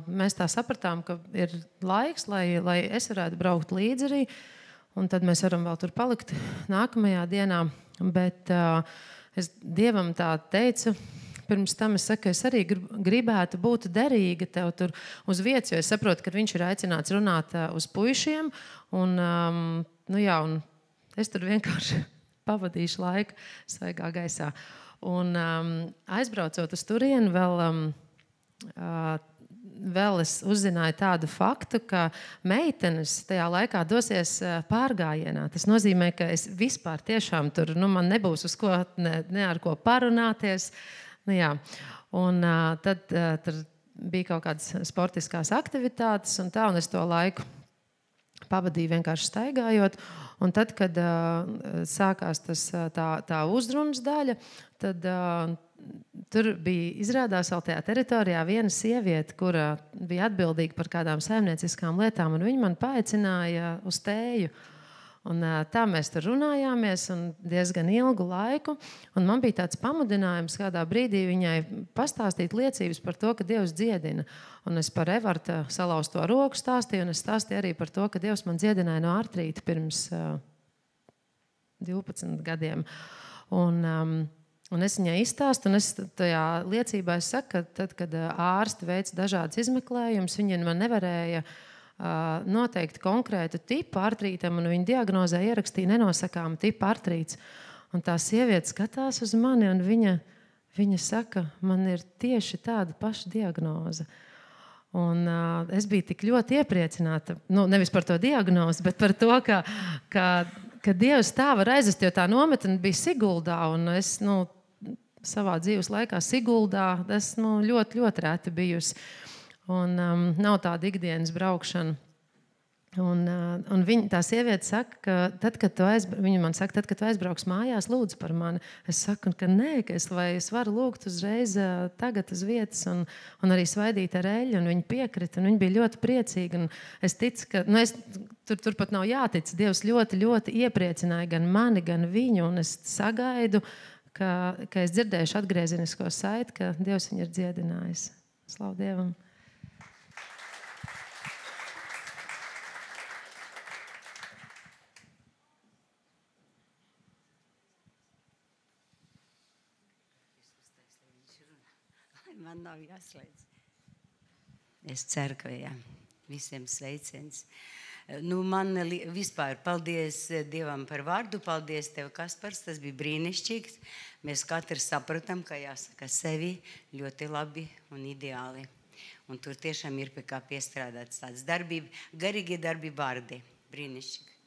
mēs tā sapratām, ka ir laiks, lai es varētu braukt līdzi arī, un tad mēs varam vēl tur palikt nākamajā dienā. Bet es Dievam tā teicu, pirms tam es saku, es arī gribētu būt derīga tev tur uz vietas, jo es saprotu, ka viņš ir aicināts runāt uz puišiem, un es tur vienkārši pavadīšu laiku svaigā gaisā. Un aizbraucot uz turieni, vēl es uzzināju tādu faktu, ka meitenes tajā laikā dosies pārgājienā. Tas nozīmē, ka es vispār tiešām tur, man nebūs uz ko, ne ar ko parunāties. Un tad tur bija kaut kādas sportiskās aktivitātes un tā, un es to laiku pavadīju vienkārši staigājot. Un tad, kad sākās tā uzrunas daļa, tad tur bija izrādās vēl tajā teritorijā viena sieviete, kura bija atbildīga par kādām saimnieciskām lietām, un viņa man paaicināja uz tēju. Un tā mēs tur runājāmies un diezgan ilgu laiku, un man bija tāds pamudinājums kādā brīdī viņai pastāstīt liecības par to, ka Dievs dziedina. Un es par Evarta salauzto roku stāstīju, un es stāstīju arī par to, ka Dievs man dziedināja no artrīta pirms 12 gadiem. Un es viņai izstāstu, un es tajā liecībā es saku, ka tad, kad ārsti veic dažādas izmeklējumus, viņi man nevarēja noteikti konkrētu tipu artrītam, un viņa diagnozē ierakstīja nenosakāmu tipu artrīts. Un tā sieviete skatās uz mani, un viņa saka, man ir tieši tāda paša diagnoze. Un es biju tik ļoti iepriecināta, nevis par to diagnozi, bet par to, ka Dievs tā var aizvest, jo tā nometne bija Siguldā, un es savā dzīves laikā Siguldā esmu ļoti, ļoti reti bijusi. Un nav tāda ikdienas braukšana. Un tā sieviete saka, ka tad, kad viņa man saka, tad, kad tu aizbrauks mājās, lūdzu par mani. Es saku, ka nē, vai es varu lūgt uzreiz tagad uz vietas un arī svaidīt ar eļļu. Un viņa piekrita, un viņa bija ļoti priecīga. Un es ticu, ka tur pat nav jātic. Dievs ļoti, ļoti iepriecināja gan mani, gan viņu. Un es sagaidu, ka es dzirdēšu atgriezenisko saiti, ka Dievs viņu ir dziedinājis. Slavu Dievam! Man nav jāslēdz. Es ceru, ka jā. Visiem sveiciens. Man vispār paldies Dievam par vārdu. Paldies tev, Kaspars. Tas bija brīnišķīgs. Mēs katrs sapratam, ka jāsaka sevi ļoti labi un ideāli. Un tur tiešām ir pie kā piestrādāts tāds darbība, garīgie darbi vārdi. Brīnišķīgi.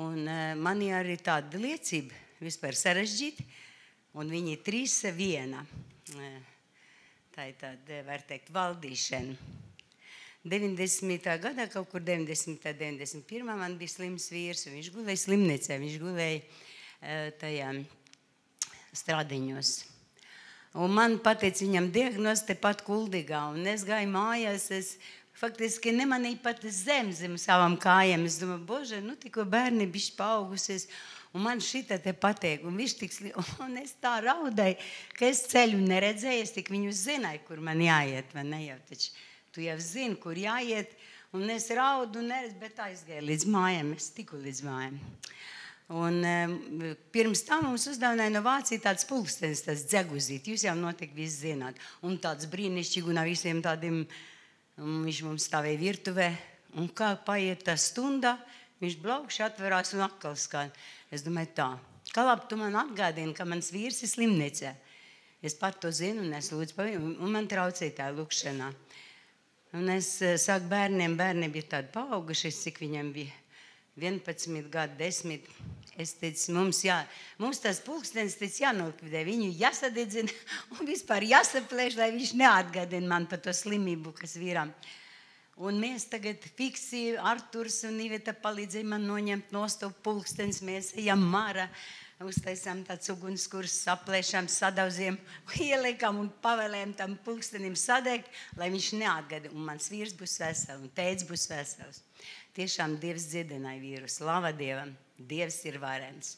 Un man ir arī tāda liecība vispār sarežģīta. Un viņi 3 viena. Tā ir tāda, var teikt, valdīšana. 90. gadā, kaut kur 90. 91. man bija slims vīrs, un viņš gulēja slimnīcā, viņš gulēja tajā strādiņos. Un man pateica viņam diagnozi tepat Kuldīgā, un es gāju mājās, es faktiski nemanīju pat zem savām kājām. Es domāju, Bože, tikko bērni bišķi paaugusies, un man šita te pateik, un viņš tik un es tā raudēju, ka es ceļu neredzēju, es tik viņu zināju, kur man jāiet, vai ne jau, taču tu jau zini, kur jāiet, Un es raudu un neredzu, bet aizgāju līdz mājām. Es tiku līdz mājām. Un pirms tam mums uzdāvināja no Vācijas tāds pulkstenis, tas dzeguzīt. Jūs jau noteikti visi zināt. Un tāds brīnišķīgi un ar visiem tādiem, viņš mums stāvēja virtuvē. Un kā paiet tā stunda, viņš blaukši atverās un atkal skan. Es domāju tā, kā labi tu man atgādini, ka mans vīrs ir slimnīcā. Es pat to zinu un es lūdzu par viņu, un man traucēja tā lūkšanā. Un es saku bērniem bija tādi paauguši, cik viņam bija 11 gadu, 10. Es teicu, mums tas pulkstenis jānokvidē, viņu jāsadedzina un vispār jāsaplēš, lai viņš neatgādina man par to slimību, kas vīram. Un mēs tagad fiksi, Arturs un Iveta palīdzēja man noņemt nostu pulkstenis, mēs ejam mārā, uztaisām tāds ugunskurs, saplēšām, sadauziem, ieliekam un pavēlējam tam pulkstenim sadegt, lai viņš neatgādina. Un mans vīrs būs vesels un tēvs būs vesels. Tiešām Dievs dziedināja vīru. Slava Dievam. Dievs ir varens.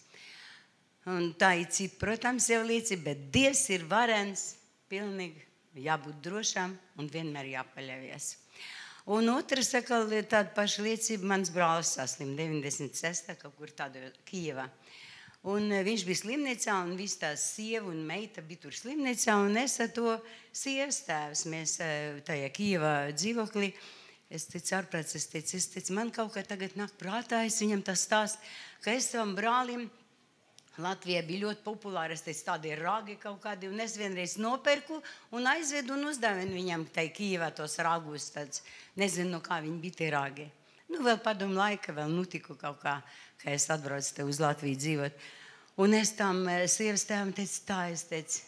Un tā ir cita, protams, jau līdzība, bet Dievs ir varens. Pilnīgi jābūt drošām un vienmēr jāpaļaujas. Un otrs, tāda paša liecība, mans brālis saslim 96. kaut kur tādā Kijevā. Un viņš bija slimnīcā un viss tās sieva un meita bija tur slimnīcā un es ar to sievas tēvs. Mēs tajā Kijevā dzīvoklī. Es teicu, ārprāts, es teicu, man kaut kā tagad nāk prātā, es viņam tas stāst, ka es savam brālim, Latvijā bija ļoti populāri, es teicu, tādi ir ragi kaut kādi, un es vienreiz nopērku un aizvedu un uzdāvinu viņam tai Kijevā tos ragus, tāds, nezinu, no kā viņi bija tie ragi. Nu, vēl padomu laika, vēl nutiku kaut kā, ka es atbraucu te uz Latviju dzīvot. Un es tam sievas tēvam teicu, tā, es teicu,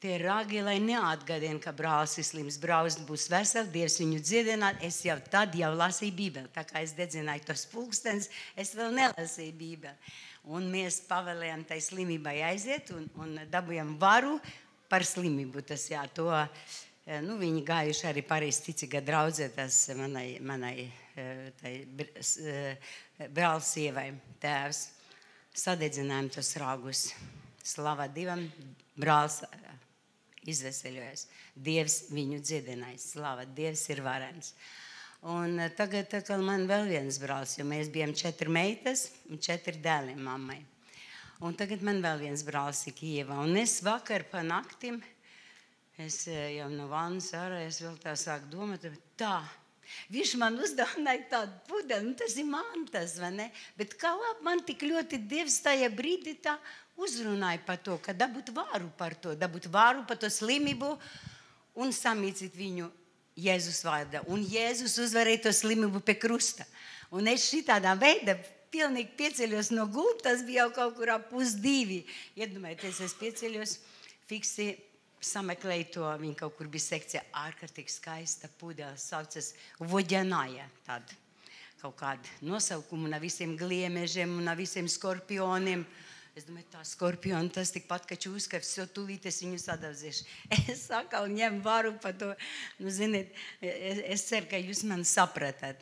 tie ragi, lai neatgādina, ka brālis ir slims, brālis būs vesels, Dievs viņu dziedināt. Es jau tad lasīju Bībeli. Tā kā es dedzināju tos pulkstenis, es vēl nelasīju Bībeli. Un mēs pavēlējām tai slimībai aiziet un dabujam varu par slimību. Tas jā, to, viņi gājuši arī pareizi ticīgā draudzē, tas manai brālis sievai tēvs. Sadedzinājām tos ragus. Slava Dievam, brālis izveseļojas. Dievs viņu dziedinājis. Slava, Dievs ir varens. Un tagad man vēl viens brālis, jo mēs bijām 4 meitas un 4 dēli mammai. Un tagad man vēl viens brālis ir Kijevā. Un es vakar pa naktim, es jau no vannas ārā, es vēl tā sāku domāt, tā, viņš man uzdāvināja tādu pudeli, tas ir mantas, vai ne? Bet kā labi man tik ļoti Dievs tajā brīdī tā uzrunāja par to, ka dabūt vāru par to slimību un samīcīt viņu Jēzus vārdā. Un Jēzus uzvarēja to slimību pie krusta. Un es šitādā veidā pilnīgi pieceļos no gulta, tas bija jau kaut kur ap 1:30. Iedomājieties, es pieceļos, fiksi sameklēju to, viņa kaut kur bija sekcija, ārkārtīgi skaista pudele, saucas Voģanāja, tāda kaut kāda nosaukuma un ar visiem gliemežiem un ar visiem skorpioniem. Es domāju, tā skorpioni, tas tikpat, ka čūskavs, jo tūlīt es viņu sadauzīšu. Es atkal ņemu varu par to. Nu, ziniet, es ceru, ka jūs mani sapratat.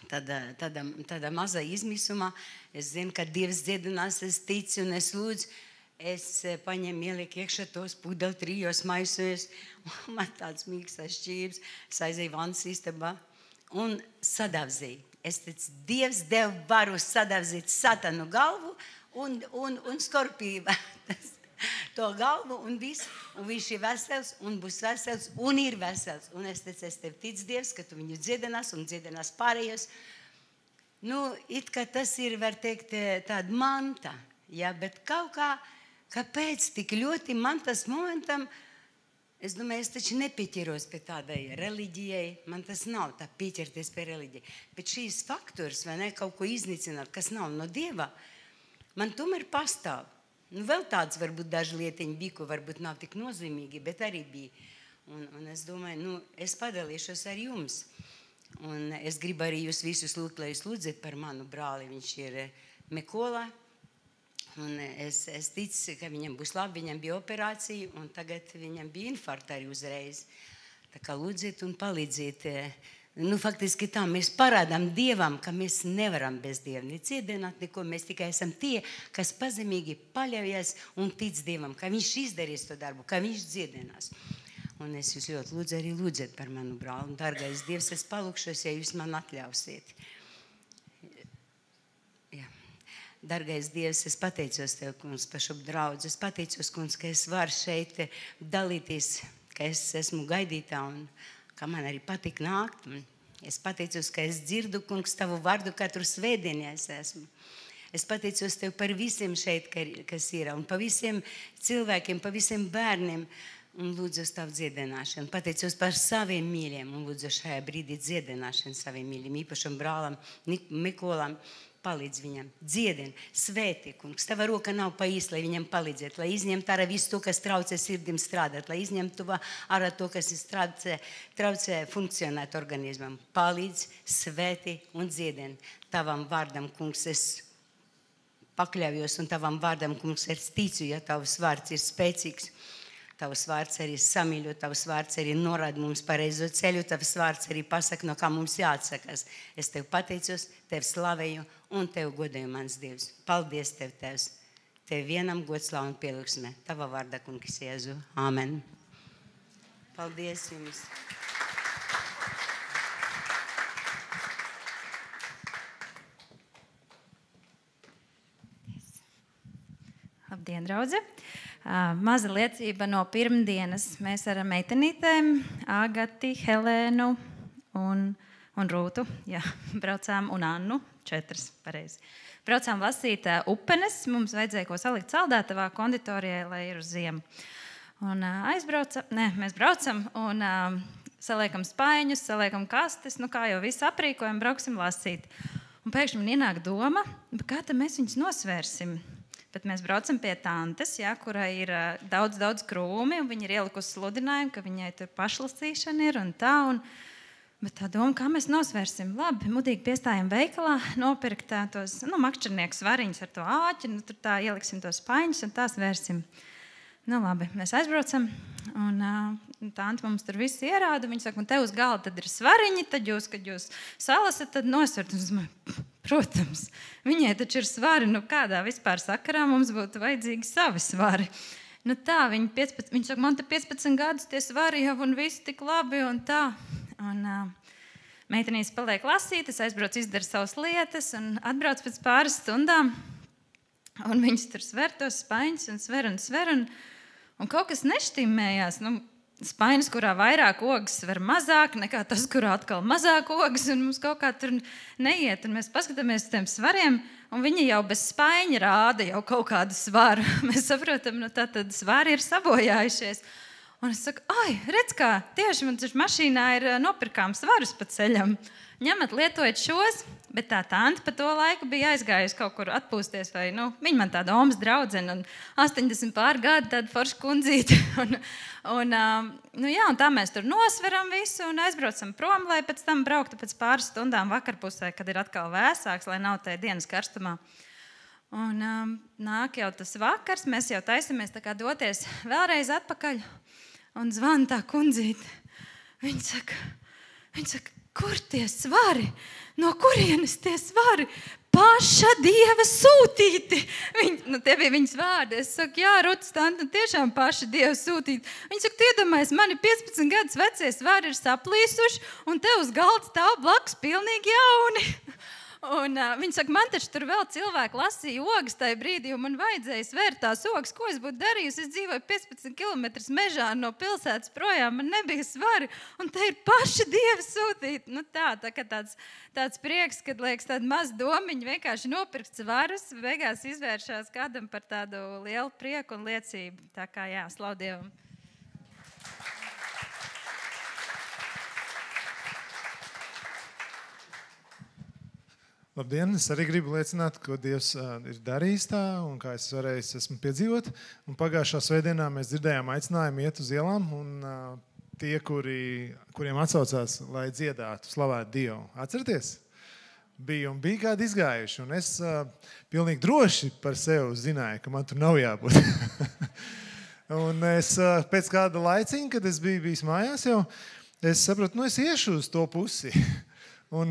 Tādā mazā izmisumā es zinu, ka Dievs dziedinās, es ticu un es lūdzu. Es paņēmu, ielieku iekšā tos pudeli 3 maisos. Man tāds mīkstas šķības. Es aizēju vannas istabā un sadauzīju. Es teicu, Dievs deva varu sadaudzīt satanu galvu un skorpība to galvu un visu, un viņš ir vesels un būs vesels un ir vesels. Un es teicu, es tev ticu, Dievs, ka tu viņu dziedinās un dziedinās pārējos. Nu, it kā tas ir, var teikt, tāda manta, ja, bet kaut kā, kāpēc tik ļoti man tas momentam, es domāju, es taču nepieķeros pie tādai reliģijai, man tas nav tā pieķerties pie reliģijai, bet šīs faktors, vai ne, kaut ko iznīcināt, kas nav no Dieva, man tomēr pastāv. Nu, vēl tāds varbūt daži lietiņi bija, ko varbūt nav tik nozīmīgi, bet arī bija. Un es domāju, nu, es padalīšos ar jums. Un es gribu arī jūs visus lūgt, lai jūs lūdzat par manu brāli. Viņš ir Mekolā. Un es ticu, ka viņam būs labi, viņam bija operācija, un tagad viņam bija infarkts arī uzreiz. Tā kā lūdziet un palīdziet. Nu, faktiski tā, mēs parādām Dievam, ka mēs nevaram bez Dieva neciedināt neko. Mēs tikai esam tie, kas pazemīgi paļaujas un tic Dievam, ka viņš izdarīs to darbu, ka viņš dziedinās. Un es jūs ļoti lūdzu, arī lūdziet par manu brāli. Un, dargais Dievs, es palūkšos, ja jūs man atļausiet. Jā. Dargais Dievs, es pateicos Tev, kungs, par šo draudzi. Es pateicos, kungs, ka es varu šeit dalīties, ka es esmu gaidītā un ka man arī patīk nākt. Un es pateicos, ka es dzirdu, kungs, Tavu vārdu katru svētdienu, ja es esmu. Es pateicos Tev par visiem šeit, kas ir, un par visiem cilvēkiem, par visiem bērniem. Un lūdzu uz Tavu dziedināšanu. Pateicos par saviem mīļiem un lūdzu šajā brīdī dziedināšanu saviem mīļiem. Īpašam brālam Mikolam palīdz viņam. Dziedin, svētī, kungs. Tava roka nav pa īsti, lai viņam palīdzētu. Lai izņemtu ārā visu to, kas traucē sirdim strādāt. Lai izņemtu ārā to, kas traucē funkcionēt organismam. Palīdz, svētī un dziedin. Tavam vārdam, kungs, es pakļaujos un Tavam vārdam, kungs, es ticu, ja Tavs vārds ir spēcīgs. Tavs vārds arī samīļo, Tavs vārds arī norāda mums pareizo ceļu, Tavs vārds arī pasaka, no kā mums jāatsakās. Es Tev pateicos, Tev slavēju un Tev godēju, mans Dievs. Paldies Tev, Tevs. Tev vienam gods, slavu un pielūgsme. Tava vārdā, kungs, Jēzu. Āmen. Paldies jums. Labdien, draudze! Maza liecība no pirmdienas. Mēs ar meitenītēm, Agati, Helēnu un Rūtu, braucām, un Annu, 4, pareizi. Braucām lasīt upenes, mums vajadzēja ko salikt saldētavā konditorijai, lai ir uz ziemu. Un mēs braucam un saliekam spaiņus, saliekam kastes, kā jau visu aprīkojam, brauksim lasīt. Un pēkšņi man ienāk doma, kā tad mēs viņus nosvērsim? Bet mēs braucam pie tantes, kurai ir daudz krūmi, un viņa ir ielikusi sludinājumu, ka viņai tur pašlasīšana ir un tā. Bet tā doma, kā mēs nosvērsim? Labi, mudīgi piestājam veikalā, nopirkt tos makšķernieku svariņus ar to āķi, tur tā ieliksim tos spaiņus un tās vērsim. Labi, mēs aizbraucam, un tante mums tur viss ierāda. Viņa saka, un te uz galda tad ir svariņi, tad jūs, kad jūs salasat, tad nosvert. Protams, viņai taču ir svari, kādā vispār sakarā mums būtu vajadzīgi savi svari. Tā, viņa saka, man te 15 gadus tie svari jau un viss tik labi un tā. Un meitenīs paliek lasīt, es aizbraucu izdara savas lietas un atbrauc pēc pāris stundām. Un viņas tur sver tos spaiņus un sver. Un kaut kas neštimējās. Spainis, kurā vairāk ogas sver mazāk nekā tas, kurā atkal mazāk ogas. Un mums kaut kā tur neiet. Un mēs paskatāmies uz tiem svariem. Un viņi jau bez spaiņa rāda jau kaut kādu svaru. Mēs saprotam, tātad svari ir sabojājušies. Un es saku, redz kā, tieši man mašīnā ir nopirkām svarus pa ceļam. Ņemat, lietojat šos, bet tā tante pa to laiku bija aizgājusi kaut kur atpūsties. Viņa man tāda omas draudzene un 80 pār gadu tāda forša kundzīte. Un tā mēs tur nosveram visu un aizbraucam prom, lai pēc tam brauktu pēc pāris stundām vakarpusē, kad ir atkal vēsāks, lai nav tajā dienas karstumā. Un nāk jau tas vakars, mēs jau taisamies tā kā doties vēlreiz atpakaļ. Un zvana tā kundzīte. Viņa saka, kur tie svari? No kurienes tie svari? Paša Dieva sūtīti. Tie bija viņas vārdi. Es saku, jā, Rutas tante, tiešām paša Dieva sūtīti. Viņa saka, iedomājies, mani 15 gadus vecie svari ir saplīsuši, un te uz galda stāv blakus pilnīgi jauni. Un viņa saka, man taču tur vēl cilvēki lasīja ogas tajā brīdī, un man vajadzēja svērt tās ogas. Ko es būtu darījusi? Es dzīvoju 15 kilometrus mežā no pilsētas projām, man nebija svari, un te ir paša Dieva sūtīti. Tā kā tāds prieks, kad liekas tāda maza domiņa vienkārši nopirkt svarus, beigās izvēršās kādam par tādu lielu prieku un liecību. Tā kā jā, slavu Dievam. Labdien! Es arī gribu liecināt, ko Dievs ir darījis tā, un kā es esmu piedzīvot. Un pagājušā svētdienā mēs dzirdējām aicinājumu iet uz ielām, un tie, kuriem atsaucās, lai dziedātu, slavētu Dievu. Atcerieties? Bija kādi izgājuši, un es pilnīgi droši par sevi zināju, ka man tur nav jābūt. Un es pēc kāda laiciņa, kad es biju bijis mājās jau, es sapratu, es iešu uz to pusi. Un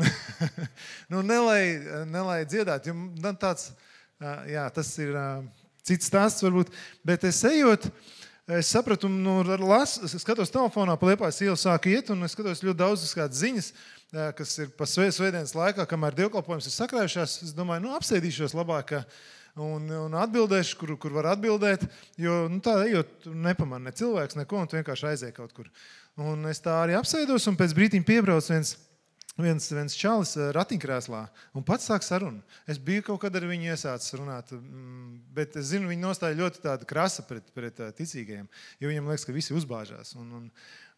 nelai dziedāt, jo tāds, tas ir cits stāsts varbūt, bet es ejot, es sapratu, skatos telefonā, pa Liepājas ielu sāk iet, un es skatos ļoti daudz kādas ziņas, kas ir pa svētdienas laikā, kamēr dievkalpojums ir sakrājušās. Es domāju, apsēdīšos labāk un atbildēšu, kur var atbildēt, jo tā ejot, nepamana ne cilvēks, neko, un tu vienkārši aiziet kaut kur. Un es tā arī apsēdos, un pēc brītiņa piebrauc viens čalis ratiņkrēslā un pats sāk sarunu. Es biju kaut kad ar viņu iesācis runāt, bet es zinu, viņa nostāja ļoti tāda krasa pret ticīgajiem, jo viņam liekas, ka visi uzbāžās.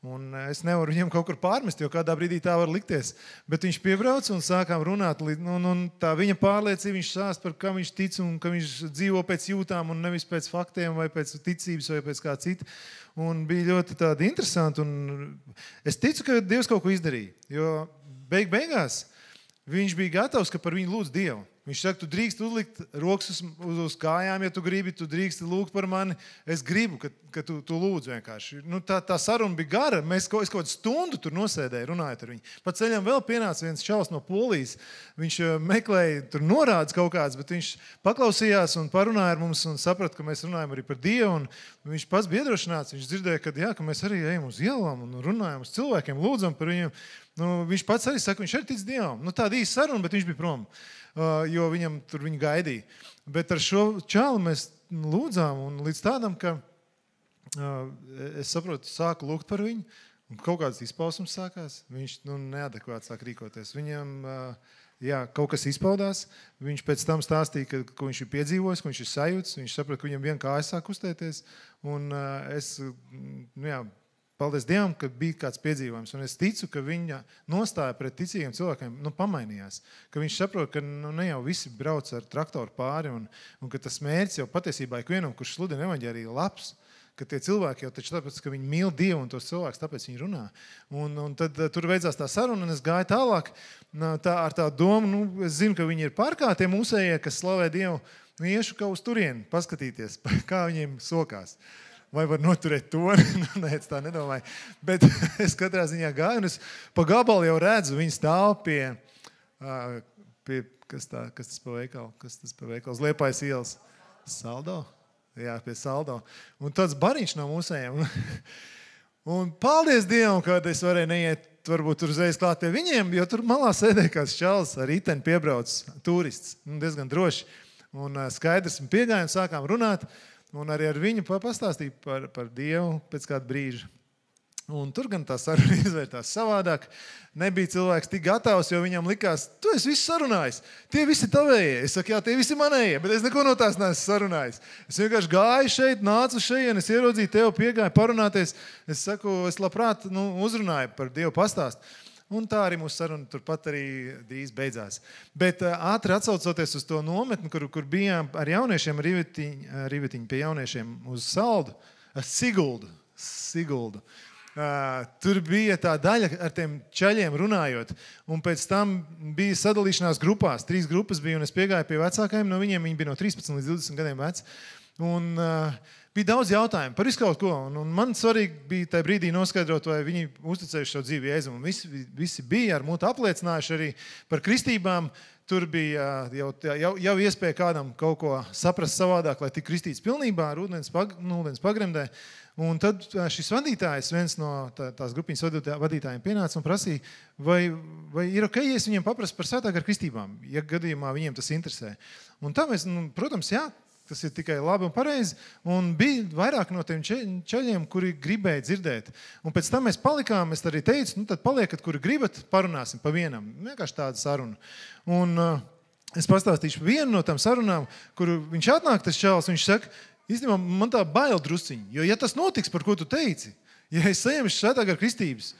Un es nevaru viņam kaut kur pārmest, jo kādā brīdī tā var likties. Bet viņš piebrauc un sākām runāt, un tā viņa pārliecība, viņš sāst par kā viņš tic un ka viņš dzīvo pēc jūtām un nevis pēc faktiem vai pēc ticības vai pēc kā cita. Un bija ļoti tādi interesanti. Un es ticu, ka Dievs kaut ko izdarīja, jo beigās viņš bija gatavs, ka par viņu lūdz Dievu. Viņš saka, tu drīkst uzlikt rokas uz kājām, ja tu gribi, tu drīkst lūgt par mani. Es gribu, ka tu lūdz vienkārši. Tā saruna bija gara. Es kaut kādu stundu tur nosēdēju, runājot ar viņu. Pa ceļam vēl pienāca viens čalis no Polijas. Viņš meklēja tur norādes kaut kādas, bet viņš paklausījās un parunāja ar mums un saprata, ka mēs runājam arī par Dievu. Un viņš pats bija iedrošināts. Viņš dzirdēja, ka mēs arī ejam uz ielām un runājam uz cilvēkiem, lūdzam par viņiem. Viņš pats arī saka, viņš arī tic Dievam. Tāda īsa saruna, bet viņš bija prom. Jo viņam tur viņu gaidīja. Bet ar šo čālu mēs lūdzām un līdz tādam, ka es saprotu, sāku lūgt par viņu un kaut kādas izpausmes sākās. Viņš neadekvāti sāk rīkoties. Viņam kaut kas izpaudās. Viņš pēc tam stāstīja, ko viņš ir piedzīvojis, ko viņš ir sajūts. Viņš saprot, ka viņam viena kāja sāk kustēties. Un es, paldies Dievam, ka bija kāds piedzīvojums. Un es ticu, ka viņa nostāja pret ticīgiem cilvēkiem pamainījās. Ka viņš saprot, ka ne jau visi brauc ar traktoru pāri un ka tas mērķis jau patiesībā ikvienam, kurš sludina evaņģēliju, labs. Ka tie cilvēki jau taču tāpēc, ka viņi mīl Dievu un tos cilvēkus, tāpēc viņi runā. Un tad tur beidzās tā saruna un es gāju tālāk ar tā domu, es zinu, ka viņi ir parkā, tie mūsējie, kas slavē Dievu, iešu kā uz turieni paskatīties, kā viņiem sokās. Vai var noturēt to? Nē, es tā nedomāju. Bet es katrā ziņā gāju, un es pa gabalu jau redzu, viņi stāv pie kas tas pa veikalu? Kas tas pa veikalu? Uz Liepājas ielas. Saldo? Jā, pie Saldo. Un tāds bariņš no mūsējiem. Un paldies Dievam, kad es varēju neiet varbūt uzreiz klāt pie viņiem, jo tur malā sēdēja kāds čalis ar riteni piebrauc turists. Diezgan droši. Un skaidrs, un piegāju un sākām runāt. Un arī ar viņu pastāstīja par Dievu pēc kāda brīža. Un tur gan tā saruna izvērtās savādāk. Nebija cilvēks tik gatavs, jo viņam likās, tu esi visu sarunājis. Tie visi tavējie. Es saku, jā, tie visi manējie, bet es neko no tās neesmu sarunājis. Es vienkārši gāju šeit, nācu šeit, es ierodzīju tevi, piegāju parunāties. Es saku, es labprāt uzrunāju par Dievu pastāstu. Un tā arī mūsu saruna turpat arī drīz beidzās. Bet ātri atsaucoties uz to nometni, kur bijām ar jauniešiem, rivetiņu pie jauniešiem uz Saldu, Siguldu. Tur bija tā daļa ar tiem čaļiem runājot. Un pēc tam bija sadalīšanās grupās. 3 grupas bija, un es piegāju pie vecākajiem no viņiem. Viņi bija no 13 līdz 20 gadiem veci. Un bija daudz jautājumu par visu kaut ko. Un man svarīgi bija tajā brīdī noskaidrot, vai viņi uzticējuši savu dzīvi Jēzum. Un visi bija ar mutu apliecinājuši arī par kristībām. Tur bija jau iespēja kādam kaut ko saprast savādāk, lai tik kristīts pilnībā ar ūdens pagremdē. Un tad šis vadītājs, viens no tās grupiņas vadītājiem pienāca un prasīja, vai ir ok, ja es viņiem paprastu par svētā gara kristībām, ja gadījumā viņiem tas interesē. Un tā mēs, protams, jā, tas ir tikai labi un pareizi, un bija vairāk no tiem čaļiem, kuri gribēja dzirdēt. Un pēc tam mēs palikām, es arī teicu, tad paliekat, kuri gribat, parunāsim pa vienam. Vienkārši tāda saruna. Un es pastāstīšu vienu no tām sarunām, kur viņš atnāk, tas čalis, viņš saka, īstenībā man tā bail drusciņi, jo ja tas notiks, par ko tu teici, ja es saņemšu svētā gara kristības,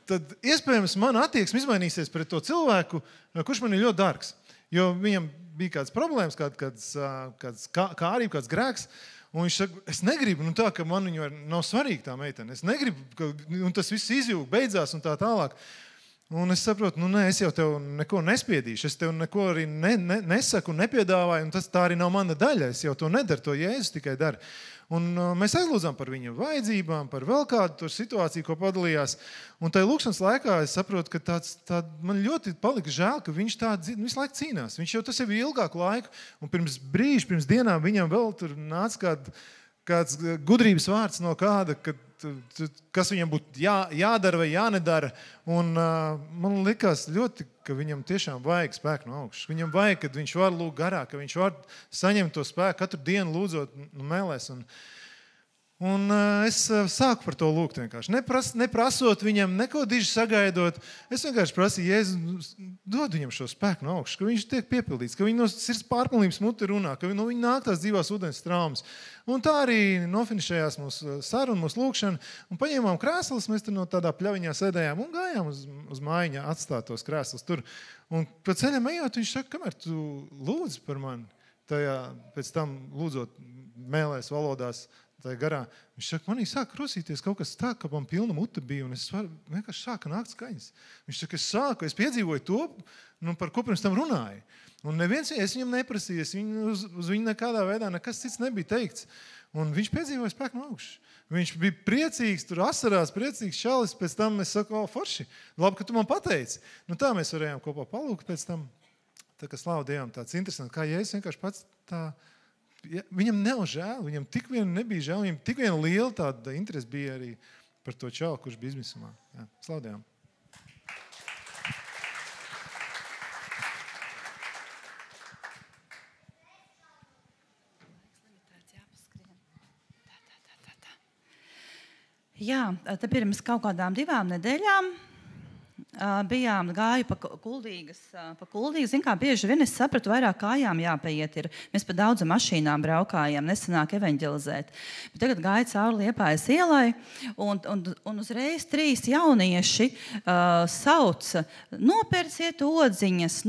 tad iespējams man attieksme izmainīsies pret to cilvēku, kurš man ir ļoti dārgs. Jo viņam bija kāds problēmas, kāds kārība, kāds grēks, un viņš saka, es negribu, tā, ka man viņu nav svarīga tā meitene, es negribu, un tas viss izjūg, beidzās un tā tālāk. Un es saprotu, es jau tev neko nespiedīšu, es tev neko arī nesaku un nepiedāvāju, un tā arī nav mana daļa, es jau to nedaru, to Jēzus tikai dara. Un mēs aizlūdzām par viņa vajadzībām, par vēl kādu situāciju, ko padalījās. Un tajā lūkšanas laikā es saprotu, ka man ļoti palika žēl, ka viņš visu laiku cīnās. Viņš jau tas jau ilgāku laiku, un pirms dienām viņam vēl tur nāca kāds gudrības vārds no kāda, kas viņam būtu jādara vai jānedara. Un man likās ļoti, ka viņam tiešām vajag spēku no augšas. Viņam vajag, kad viņš var lūgt garāk, ka viņš var saņemt to spēku katru dienu lūdzot mēlēs. Un es sāku par to lūgt vienkārši. Neprasot viņam, neko diži sagaidot. Es vienkārši prasīju, Jēzus, dod viņam šo spēku no augšas, ka viņš tiek piepildīts, ka viņš no sirds pārpilnības muti runā, ka no viņa nāk tās dzīvās ūdens traumas. Un tā arī nofinišējās mūsu saruna, mūsu lūgšana. Un paņēmām krēslus, mēs tur no tādā pļaviņā sēdējām un gājām uz mājiņā atstāt tos krēslus tur. Un pēc ceļam ejot, viņš saka, kamēr tu lūdzi par mani, pēc tam lūdzot mēlēs valodās, tā garā. Viņš saka, manī sāk krosīties kaut kas tā, ka man pilna muta bija, un es vienkārši sāku nākt skaņas. Viņš saka, es piedzīvoju to, par ko pirms tam runāju. Un neviens, es viņam neprasīju, uz viņu nekādā veidā nekas cits nebija teikts. Un viņš piedzīvoja spēku no augšas. Viņš bija priecīgs, tur asarās, priecīgs šalis, pēc tam es saku, forši, labi, ka tu man pateici. Tā mēs varējām kopā palūkt pēc tam. Tā kā slāvu Dievam, tāds interesants, kā Jēzus vienkārši pats tā. Viņam nav žēl, viņam tik vien nebija žēl, viņam tik vien liela tāda interese bija arī par to čalu, kurš bija izmisumā. Slavu Dievam. Jā, te pirms kaut kādām 2 nedēļām gāju pa Kuldīgas. Zin kā, bieži vien es sapratu, vairāk kājām jāpaiet ir. Mēs pa daudz mašīnām braukājām, nesanāk evaņģelizēt. Bet tagad gāju cauri Liepājas ielai, un uzreiz 3 jaunieši sauca, nopērciet odziņas,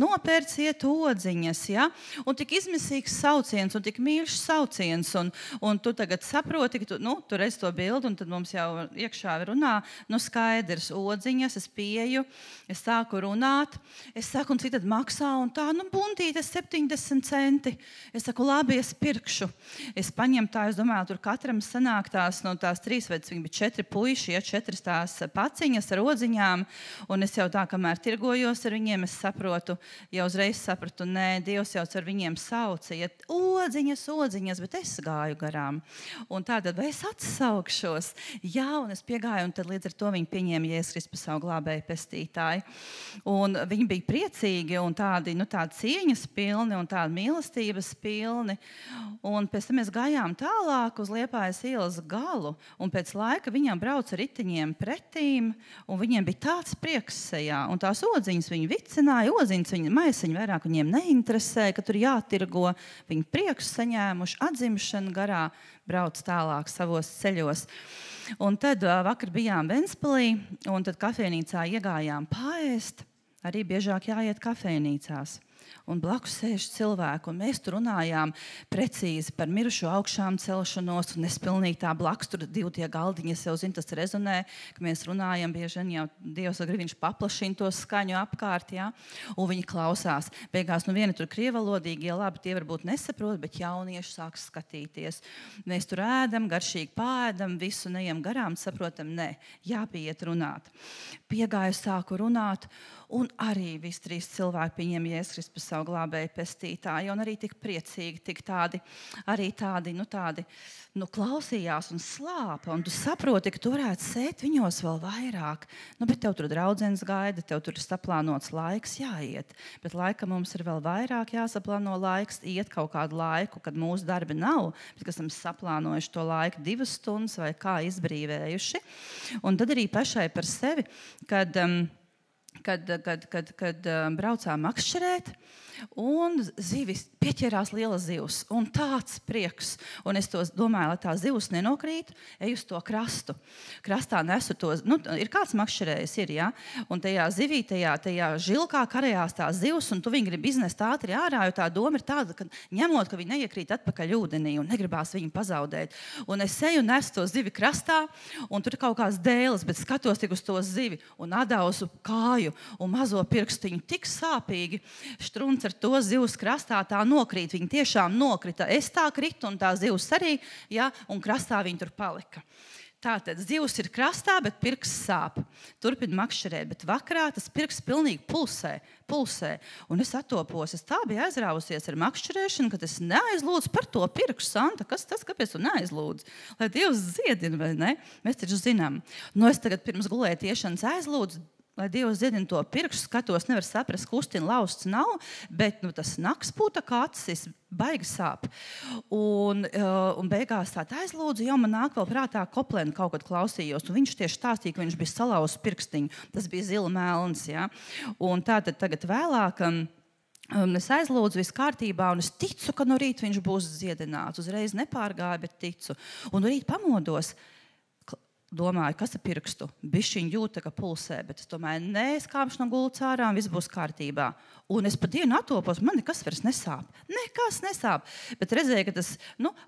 ja? Un tik izmisīgs sauciens, un tik mīļš sauciens, un tu tagad saproti, ka tu redz to bildi, un tad mums jau iekšā runā, skaidrs, odziņas, es pieju, es sāku runāt, es saku, un cik tad maksā, un tā, buntīte 70 centi. Es saku, labi, es pirkšu. Es paņemu tā, es domāju, tur katram sanāk tās 3, vai viņi bija 4 puiši, 4 tās paciņas ar odziņām, un es jau tā, kamēr tirgojos ar viņiem, es saprotu, jau uzreiz sapratu, nē, Dievs jau ar viņiem sauca, iet odziņas, bet es gāju garām. Un tātad, vai es atsaukšos? Jā, un es piegāju, un tad līdz ar to viņi pieņēma Jēzus Kristus savu glābēju pestītāji. Un viņi bija priecīgi un tādi cieņas pilni un tādi mīlestības pilni. Un pēc tam mēs gājām tālāk uz Liepājas ielas galu, un pēc laika viņam brauca riteņiem pretīm, un viņiem bija tāds prieks sejā. Un tās odziņas viņi vicināja, odziņas viņa maisiņi vairāk viņiem neinteresēja, ka tur jātirgo. Viņi prieks saņēmuši, atzimšanu garā, brauc tālāk savos ceļos. Un tad vakar bijām Ventspilī, un tad kafejnīcā iegājām paēst. Arī biežāk jāiet kafejnīcās. Un blakus sēž cilvēku, un mēs tur runājām precīzi par mirušo augšām celšanos, un es pilnīgi tā blakus tur 2 tie galdiņi, es jau zinu, tas rezonē, ka mēs runājam, bieži vien jau Dievs grib, viņš paplašina to skaņu apkārt, jā, un viņi klausās. Beigās, viena tur krievalodīgi, ja labi, tie varbūt nesaprot, bet jaunieši sāk skatīties. Mēs tur ēdam, garšīgi pāēdam, visu neejam garām, saprotam, ne, jāpieiet runāt. Piegāju, sāku runāt, un arī visi 3 cilvēki pieņem Jēzus Kristus par savu glābēju pestītāju, un arī tik priecīgi, tik tādi klausījās un slāpa, un tu saproti, ka tu varētu sēt viņos vēl vairāk. Bet tev tur draudzenes gaida, tev tur ir saplānots laiks, jāiet. Bet laika mums ir vēl vairāk jāsaplāno laiks, iet kaut kādu laiku, kad mūsu darbi nav, bet kas esam saplānojuši to laiku 2 stundas vai kā izbrīvējuši. Un tad arī pašai par sevi, kad braucām makšķerēt, un zivis pieķerās liela zivs, un tāds prieks. Un es to domāju, lai tā zivs nenokrīt, eju uz to krastu. Krastā nesu to, ir kāds makšķerējs, ir, jā? Un tajā zivī, tajā žilkā karējās tā zivs, un tu viņu grib iznest ātri ārā, jo tā doma ir tāda, ka ņemot, ka viņi neiekrīt atpakaļ ūdenī, un negribās viņu pazaudēt. Un es eju nesu to zivi krastā, un tur ir kaut kāds dēles, bet skatos tik uz to zivi, un adausu kāju, un mazo pirkstiņu tik sāpīgi štrunts ar to zivs krastā tā nokrīt. Viņa tiešām nokrita. Es tā kritu un tā zivs arī, ja, un krastā viņa tur palika. Tātad zivs ir krastā, bet pirksts sāp. Turpina makšķerēt, bet vakarā tas pirksts pilnīgi pulsē. Un es attopos, es tā biju aizrāvusies ar makšķerēšanu, ka es neaizlūdzu par to pirkstu. Santa, kas tas, kāpēc tu neaizlūdzu? Lai Dievs dziedina, vai ne? Mēs taču zinām. Es tagad pirms gulētiešanas aizlūdzu, lai Dievs dziedina to pirkstu, skatos, nevar saprast, kustina lausts nav, bet tas nakspūta kā acis baigi sāp. Un beigās tā aizlūdzu, jau man nāk vēl prātā Koplēna kaut kad klausījos, un viņš tieši stāstīja, ka viņš bija salauzis pirkstiņu. Tas bija zila melns, ja? Un tātad tagad vēlāk es aizlūdzu, viss kārtībā, un es ticu, ka no rīta viņš būs dziedināts. Uzreiz nepārgāju, bet ticu. Un no rīta pamodos, domāju, kas ar pirkstu? Bišķiņ jūta, ka pulsē, bet es domāju, nē, skāpšu no gultas ārā un viss būs kārtībā. Un es pa dienu atopos, man nekas vairs nesāp. Nekas nesāp. Bet redzēju, ka tas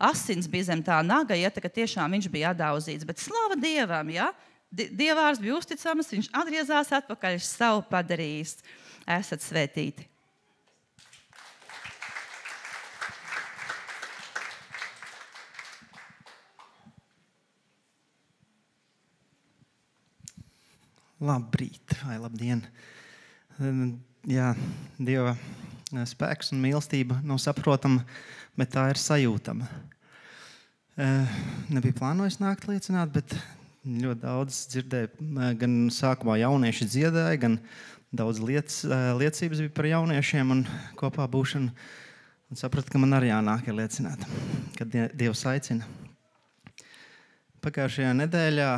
asins bija zem tā naga, ja, tā, ka tiešām viņš bija atdauzīts. Bet slava Dievam, ja? Dievārs bija uzticams, viņš atgriezās atpakaļ, savu padarījis. Esat svētīti. Labrīt vai labdien. Jā, Dieva spēks un mīlestība nav saprotama, bet tā ir sajūtama. Nebija plānojis nākt liecināt, bet ļoti daudz dzirdēju, gan sākumā jaunieši dziedāja, gan daudz liecības bija par jauniešiem un kopā būšanu. Un sapratu, ka man arī jānāk ir liecināt, kad Dievs aicina. Pagājušajā nedēļā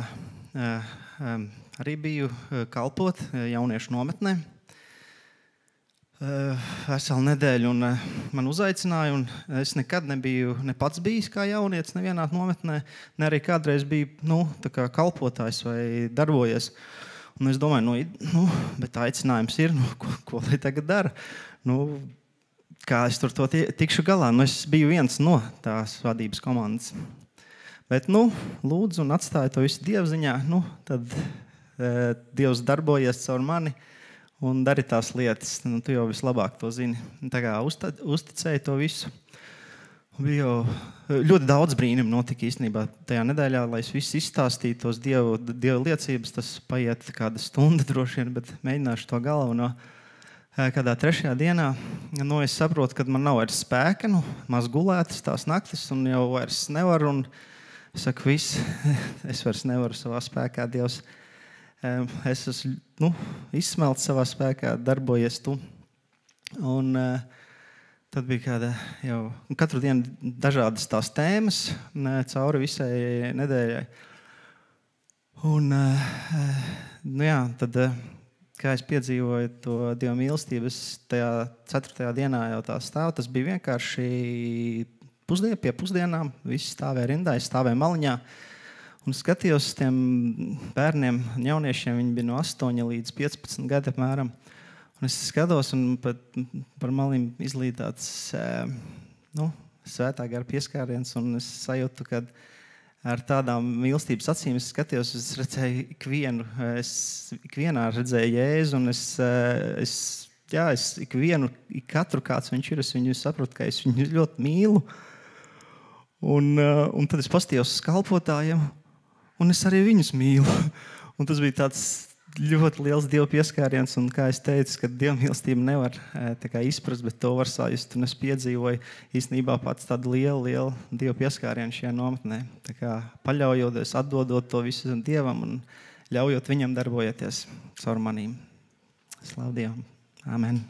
arī biju kalpot jauniešu nometnē. Veselu nedēļu un man uzaicināja, un es nekad nebiju ne pats bijis kā jaunietis nevienā nometnē, ne arī kādreiz biju tā kā kalpotājs vai darbojies. Un es domāju, bet aicinājums ir, ko lai tagad dara? Kā es tur to tikšu galā? Es biju viens no tās vadības komandas. Bet, lūdzu un atstāju to visu Dieva ziņā, tad Dievs darbojies caur mani un dari tās lietas. Tu jau vislabāk to zini. Tā kā uzticēju to visu. Bija jau ļoti daudz brīnumu notika īstenībā tajā nedēļā, lai es visu izstāstītu tos Dieva liecības. Tas paiet kāda stunda droši vien, bet mēģināšu to galveno. Kādā 3. dienā es saprotu, ka man nav vairs spēka, maz gulētas tās naktis un jau vairs nevaru. Un es saku, es vairs nevaru savā spēkā, Dievs. Es esmu izsmelts savā spēkā, darbojies tu. Un tad bija kāda jau katru dienu dažādas tās tēmas cauri visai nedēļai. Un tad, kā es piedzīvoju to Dieva mīlestību, tajā 4. dienā jau tā stāv, tas bija vienkārši pie pusdienām, visi stāvēja rindā, es stāvēju maliņā. Un skatījos uz tiem bērniem un jauniešiem, viņi bija no 8 līdz 15 gadi apmēram. Un es skatos un par malim izlīd tāds svētā gara pieskāriens, un es sajūtu, ka ar tādām mīlestības acīm es skatījos, es redzēju ikvienā redzēju Jēzu, un es katru kāds viņš ir, es viņu saprotu, ka es viņu ļoti mīlu. Un tad es pastījos uz kalpotājiem, un es arī viņus mīlu. Un tas bija tāds ļoti liels Dieva pieskāriens, un kā es teicu, ka Dieva mīlestība nevar izprast, bet to var sajust. Un es piedzīvoju īstenībā pats tādu lielu Dieva pieskārienu šajā nometnē. Tā kā paļaujoties, atdodot to visu Dievam un ļaujot viņam darbojoties caur manīm. Slavu Dievam. Amen.